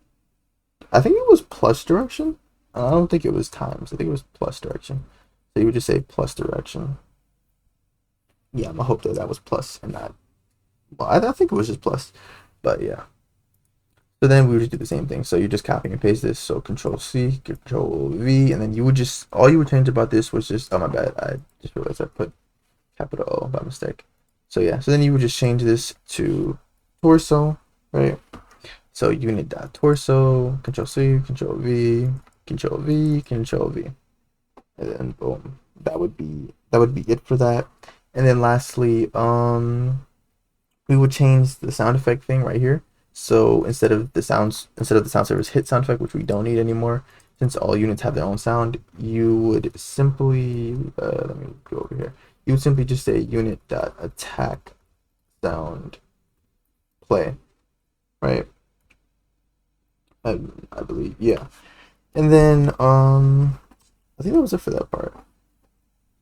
plus direction. I don't think it was times. I think it was plus direction. So you would just say plus direction. Yeah, I'm gonna hope that was plus and not. Well, I think it was just plus, but yeah. So then we would just do the same thing. So you just copy and paste this. So Control C, Control V, and then you would just, all you would change about this was just, oh my bad, I just realized I put capital O by mistake. So yeah, so then you would just change this to torso, right? So unit dot torso, Control C, Control V, Control V, Control V, and then boom. That would be it for that. And then lastly, we would change the sound effect thing right here. So instead of the sound server's hit sound effect, which we don't need anymore, since all units have their own sound, you would simply let me go over here. You would simply just say unit dot attack sound play, right? I believe, yeah. And then I think that was it for that part.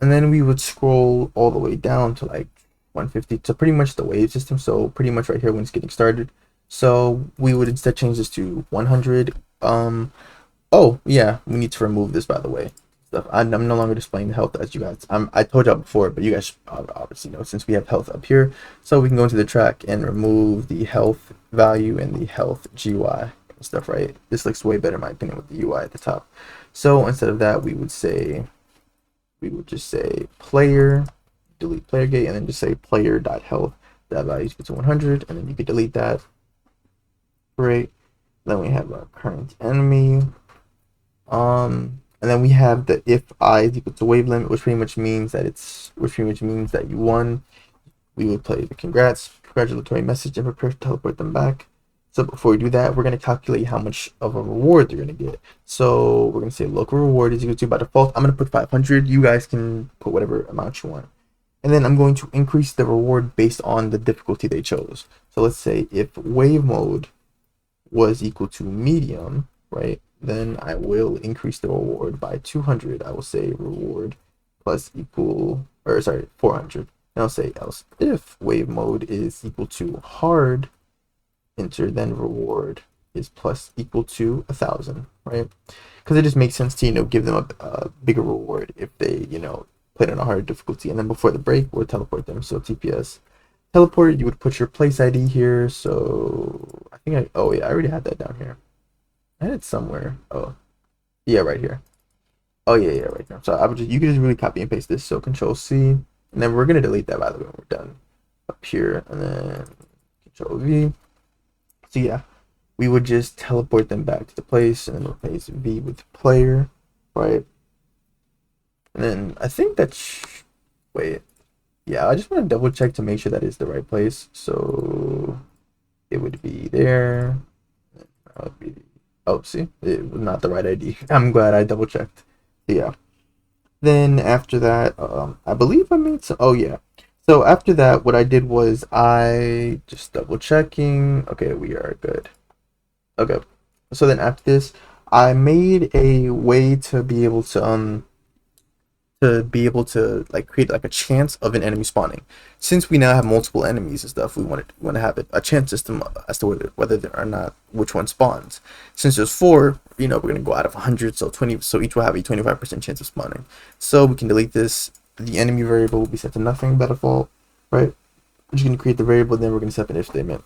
And then we would scroll all the way down to like 150 to pretty much the wave system. So pretty much right here when it's getting started. So we would instead change this to 100. Oh yeah, we need to remove this, by the way. Stuff. I'm no longer displaying the health as you guys. I told y'all before, but you guys obviously know since we have health up here. So we can go into the track and remove the health value and the health GUI and stuff, right? This looks way better in my opinion with the UI at the top. So instead of that, we would just say player, delete player gate, and then just say player.health. That value is equal to 100, and then you could delete that. Great. Then we have our current enemy. And then we have the if I is equal to wave limit, which pretty much means that you won. We would play the congratulatory message and prepare to teleport them back. So before we do that, we're going to calculate how much of a reward they're going to get. So we're going to say local reward is equal to, by default, I'm going to put 500. You guys can put whatever amount you want. And then I'm going to increase the reward based on the difficulty they chose. So let's say if wave mode was equal to medium, right, then I will increase the reward by 200. I will say reward plus equal, or sorry, 400. And I'll say else if wave mode is equal to hard, enter, then reward is plus equal to 1,000, right? Because it just makes sense to, give them a bigger reward if they, played on a hard difficulty. And then before the break, we'll teleport them. So TPS teleport, you would put your place ID here. So I think oh yeah, I already had that down here. I had it somewhere. Oh yeah, right here. Oh yeah, right here. So you can just really copy and paste this. So Control C, and then we're gonna delete that, by the way, when we're done up here, and then Control V. So yeah, we would just teleport them back to the place and then replace V with player, right? And then I think that's, wait, yeah, I just want to double check to make sure that is the right place. So it would be there. That would be, oh, see, it was not the right ID. I'm glad I double checked. Yeah. Then after that, I believe I made some, oh yeah. So after that, what I did was I just double checking. Okay, we are good. Okay. So then after this, I made a way to be able to like create like a chance of an enemy spawning. Since we now have multiple enemies and stuff, we want to have a chance system as to whether there or not which one spawns. Since there's 4, we're gonna go out of 100, so 20. So each will have a 25% chance of spawning. So we can delete this. The enemy variable will be set to nothing by default, right? We're just gonna create the variable, then we're gonna set an if statement.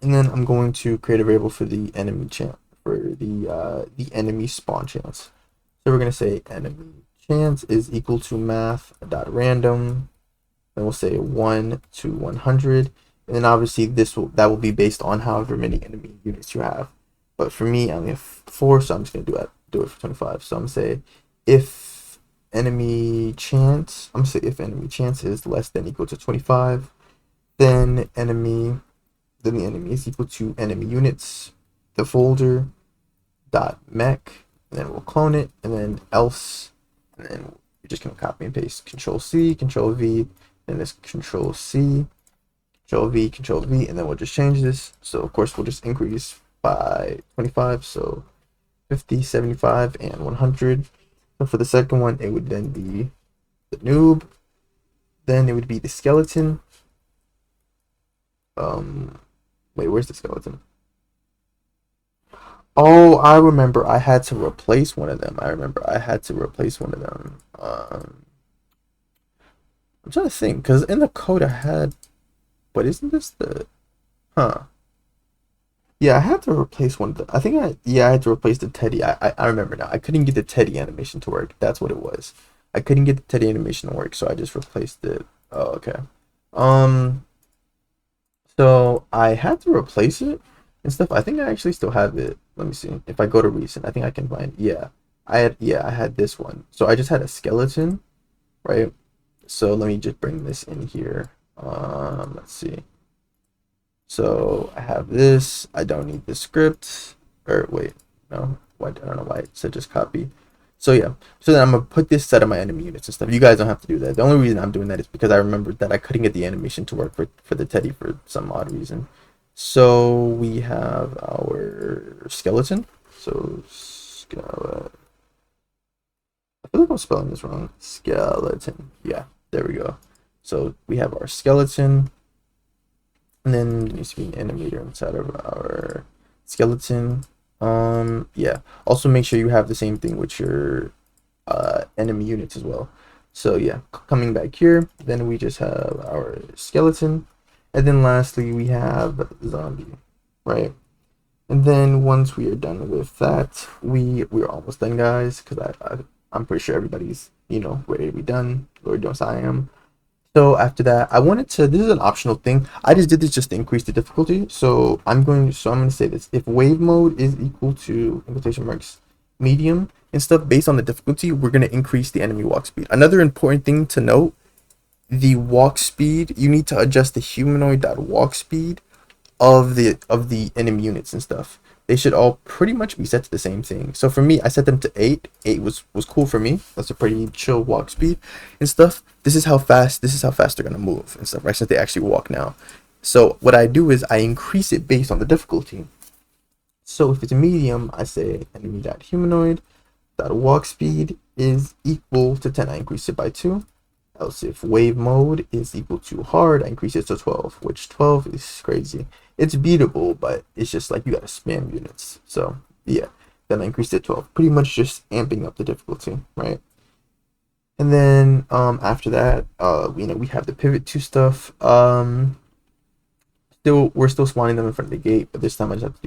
And then I'm going to create a variable for the enemy chance, for the enemy spawn chance. So we're gonna say enemy chance is equal to math.random. Then we'll say 1 to 100, and then obviously that will be based on however many enemy units you have. But for me, I only have 4, so I'm just gonna do it for 25. So I'm gonna say if enemy chance is less than equal to 25, then the enemy is equal to enemy units, the folder dot mech, and then we'll clone it, and then else, and then you're just gonna copy and paste Control C, Control V, and this Control C, Control V, Control V, and then we'll just change this. So of course we'll just increase by 25, so 50, 75, and 100. So for the second one, it would then be the noob, then it would be the skeleton. Wait, where's the skeleton? Oh, I remember I had to replace one of them. I'm trying to think, because in the code I had, but isn't this the, huh? Yeah, I had to replace one of the, I had to replace the Teddy. I remember now. I couldn't get the Teddy animation to work. That's what it was. I couldn't get the Teddy animation to work, so I just replaced it. Oh, okay. So I had to replace it and stuff. I think I actually still have it. Let me see. If I go to recent, I think I can find, yeah. I had this one. So I just had a skeleton, right? So let me just bring this in here. Let's see. So I have this. I don't need the script. Or wait, no. What? I don't know why it said just copy. So yeah. So then I'm gonna put this set of my enemy units and stuff. You guys don't have to do that. The only reason I'm doing that is because I remembered that I couldn't get the animation to work for the teddy for some odd reason. So we have our skeleton. So skeleton. I feel like I'm spelling this wrong. Skeleton. Yeah, there we go. So we have our skeleton. And then there needs to be an animator inside of our skeleton. Yeah. Also make sure you have the same thing with your enemy units as well. So yeah, coming back here, then we just have our skeleton. And then lastly, we have zombie, right? And then once we are done with that, we're almost done, guys, because I'm pretty sure everybody's, you know, ready to be done. Lord knows I am. So after that, I wanted to, this is an optional thing. I just did this just to increase the difficulty. So I'm going to say this. If wave mode is equal to, in quotation marks, medium and stuff, based on the difficulty, we're going to increase the enemy walk speed. Another important thing to note, the walk speed, you need to adjust the humanoid walk speed of the enemy units and stuff. They should all pretty much be set to the same thing. So for me, I set them to 8. 8 was cool for me. That's a pretty chill walk speed and stuff. This is how fast they're gonna move and stuff, right? Since they actually walk now. So what I do is I increase it based on the difficulty. So if it's a medium, I say enemy.humanoid walk speed is equal to 10. I increase it by 2. Else if wave mode is equal to hard, I increase it to 12, which 12 is crazy. It's beatable, but it's just like you gotta spam units. So yeah, then I increased it to 12, pretty much just amping up the difficulty, right? And then after that, you know, we have the pivot to stuff. We're still spawning them in front of the gate, but this time I just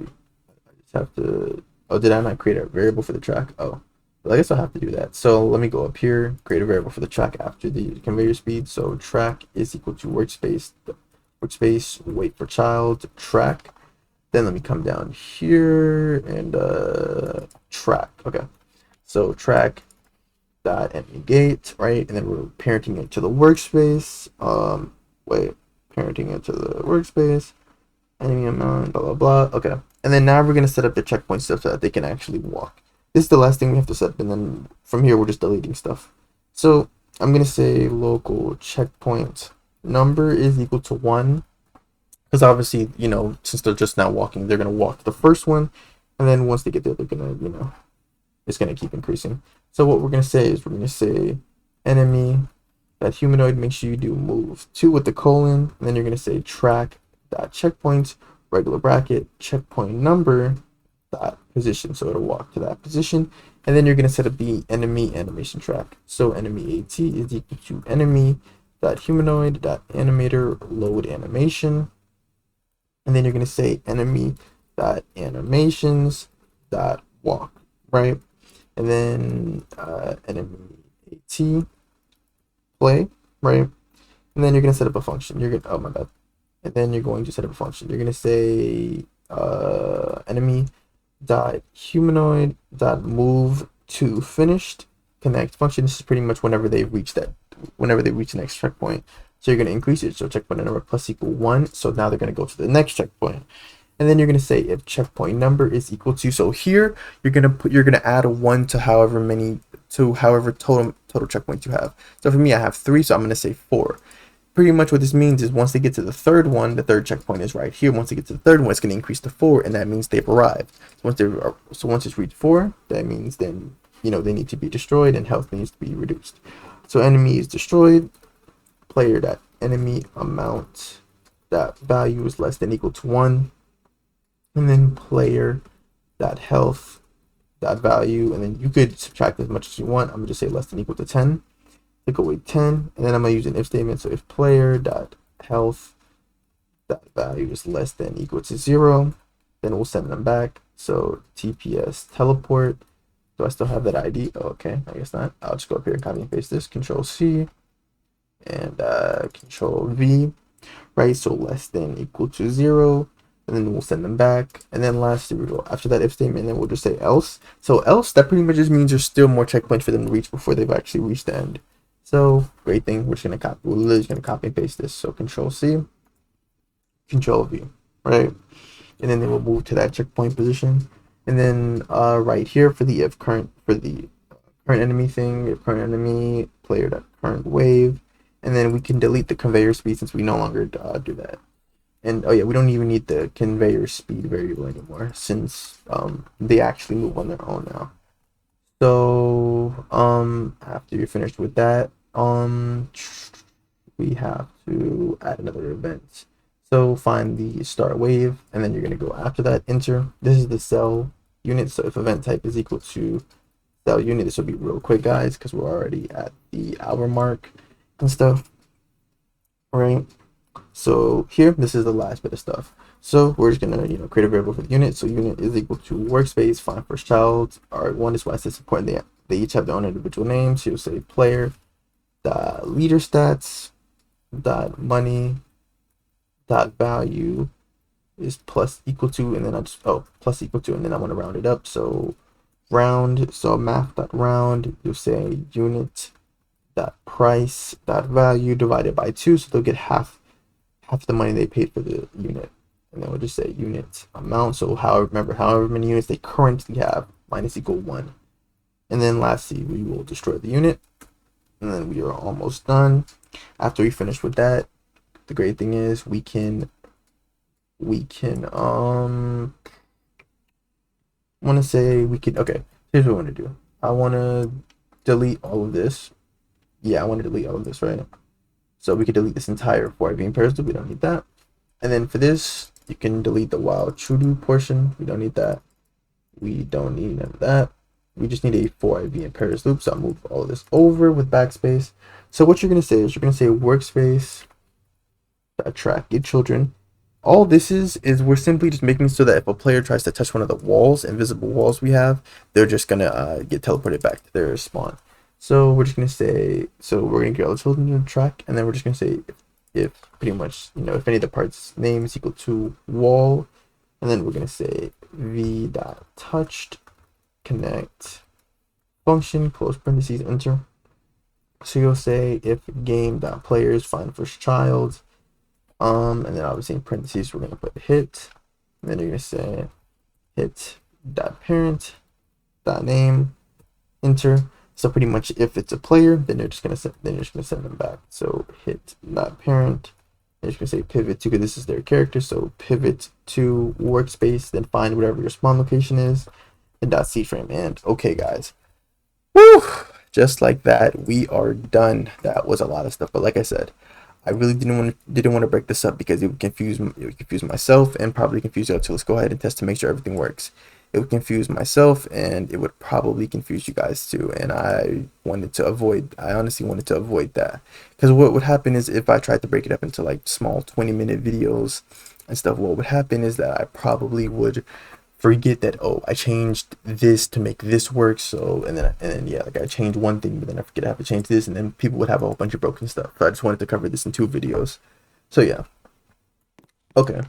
have to. Oh, did I not create a variable for the track? Oh. Well, I guess I'll have to do that. So let me go up here, create a variable for the track after the conveyor speed. So track is equal to workspace, wait for child, track. Then let me come down here and track. Okay. So track dot enemy gate, right? And then we're parenting it to the workspace. Parenting it to the workspace. Enemy amount, blah, blah, blah. Okay. And then now we're going to set up the checkpoint stuff so that they can actually walk. This is the last thing we have to set, and then from here we're just deleting stuff. So I'm gonna say local checkpoint number is equal to 1, because obviously, you know, since they're just now walking, they're gonna walk to the first one, and then once they get there, they're gonna, you know, it's gonna keep increasing. So what we're gonna say is we're gonna say enemy that humanoid, make sure you do move 2 with the colon, and then you're gonna say track that checkpoint regular bracket checkpoint number that position, so it'll walk to that position, and then you're going to set up the enemy animation track. So enemy AT is equal to enemy dot humanoid dot animator load animation, and then you're going to say enemy dot animations dot walk, right? And then enemy AT play, right? And then you're going to set up a function. You're going to, oh my bad. And then you're going to set up a function. You're going to say enemy dot humanoid dot move to finished connect function. This is pretty much whenever they reach the next checkpoint. So you're going to increase it, so checkpoint number plus equal 1, so now they're going to go to the next checkpoint. And then you're going to say if checkpoint number is equal to, so here you're going to add a 1 to however total checkpoints you have. So for me, I have 3, so I'm going to say 4. Pretty much what this means is once they get to the third one, the third checkpoint is right here. Once they get to the third one, it's going to increase to 4, and that means they've arrived. So once it's reached 4, that means then, you know, they need to be destroyed and health needs to be reduced. So enemy is destroyed. Player that enemy amount that value is less than equal to 1, and then player that health that value, and then you could subtract as much as you want. I'm gonna just say less than equal to 10. Take away 10, and then I'm gonna use an if statement. So if player dot health that value is less than equal to 0, then we'll send them back. So TPS teleport. Do I still have that ID? Oh, okay, I guess not. I'll just go up here and copy and paste this. Control C and Control V, right? So less than equal to 0, and then we'll send them back. And then lastly, we go after that if statement, and then we'll just say else. So else, that pretty much just means there's still more checkpoints for them to reach before they've actually reached the end. So great thing, we're literally just gonna copy and paste this. So Control C, Control V. right? And then they will move to that checkpoint position. And then right here for the if current for the current enemy thing, if current enemy player dot current wave, and then we can delete the conveyor speed since we no longer do that. And oh yeah, we don't even need the conveyor speed variable anymore since they actually move on their own now. So after you're finished with that, we have to add another event. So find the start wave, and then you're gonna go after that, enter. This is the cell unit. So if event type is equal to cell unit, this will be real quick, guys, because we're already at the hour mark and stuff. Right. So here, this is the last bit of stuff. So we're just gonna, create a variable for the unit. So unit is equal to workspace, find first child. One is why it's important they each have their own individual names. So you'll say player dot leader stats dot money dot value is plus equal to, and then I just plus equal to, and then I want to round it up. So round, so math dot round, you'll say unit dot price dot value divided by 2, so they'll get half the money they paid for the unit. And then we'll just say unit amount, so however many units they currently have minus equal 1. And then lastly, we will destroy the unit, and then we are almost done. After we finish with that, the great thing is we can okay, here's what I want to do. I want to delete all of this. Yeah, I want to delete all of this, right? So we could delete this entire for being pairs. We don't need that. And then for this, you can delete the while true do portion. We don't need that. We don't need none of that. We just need a for being pairs loop. So I'll move all of this over with backspace. So what you're going to say is you're going to say workspace track get children. All this is we're simply just making so that if a player tries to touch one of the walls, invisible walls we have, they're just going to get teleported back to their spawn. So we're just going to say, so we're going to get all the children to track, and then we're just going to say if pretty much, if any of the parts name is equal to wall, and then we're going to say v dot touched connect function, close parentheses, enter. So you'll say if game dot players find first child, and then obviously in parentheses we're going to put hit, and then you're going to say hit dot parent dot name, enter. So pretty much if it's a player, then you're just gonna send them back. So hit dot parent, you're just gonna say pivot to, because this is their character. So pivot to workspace, then find whatever your spawn location is, and dot C-frame. And okay, guys, woo! Just like that, we are done. That was a lot of stuff, but like I said, I really didn't want to break this up because it would confuse myself and probably confuse you. So let's go ahead and test to make sure everything works. It would confuse myself and it would probably confuse you guys too. And I honestly wanted to avoid that, because what would happen is if I tried to break it up into like small 20-minute videos and stuff, what would happen is that I probably would forget that, oh, I changed this to make this work. So and then yeah, like I changed one thing, but then I forget I have to change this, and then people would have a whole bunch of broken stuff. So I just wanted to cover this in 2 videos. So yeah, okay.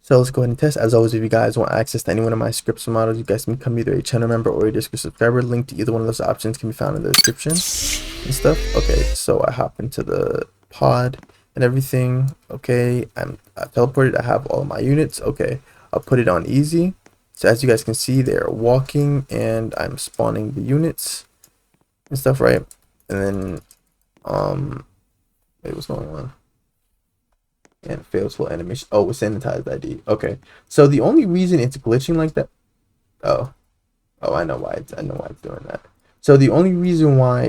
So let's go ahead and test. As always, if you guys want access to any one of my scripts and models, you guys can become either a channel member or a Discord subscriber. Link to either one of those options can be found in the description and stuff. Okay, so I hop into the pod and everything. Okay, I teleported. I have all of my units. Okay, I'll put it on easy. So as you guys can see, they're walking and I'm spawning the units and stuff, right? And then, wait, what's going on? And fails full animation. Oh, with sanitized ID. Okay, so the only reason it's glitching like that, oh, I know why it's doing that. So the only reason why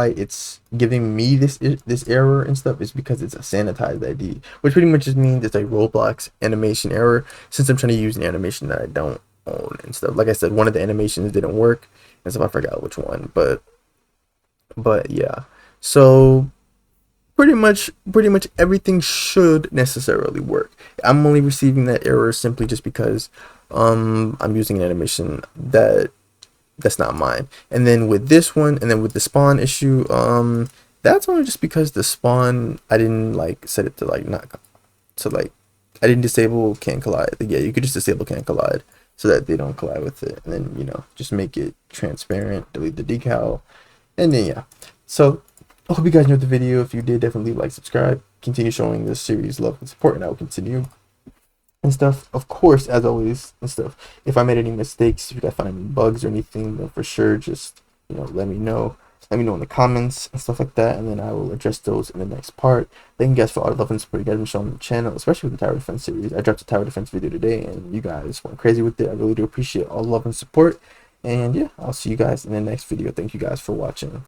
it's giving me this error and stuff is because it's a sanitized ID, which pretty much just means it's a Roblox animation error, since I'm trying to use an animation that I don't own and stuff. Like I said, one of the animations didn't work and stuff. I forgot which one, but yeah. So pretty much everything should necessarily work. I'm only receiving that error simply just because I'm using an animation that's not mine. And then with this one, and then with the spawn issue, that's only just because the spawn, I didn't like set it to like not to like, I didn't disable can't collide. Yeah, you could just disable can't collide so that they don't collide with it, and then just make it transparent, delete the decal, and then yeah. So I hope you guys enjoyed the video. If you did, definitely like, subscribe, continue showing this series love and support, and I will continue and stuff. Of course, as always and stuff, if I made any mistakes, if you guys find any bugs or anything, then for sure just, let me know. Let me know in the comments and stuff like that, and then I will address those in the next part. Thank you guys for all the love and support you guys have been showing the channel, especially with the tower defense series. I dropped a tower defense video today and you guys went crazy with it. I really do appreciate all the love and support, and yeah, I'll see you guys in the next video. Thank you guys for watching.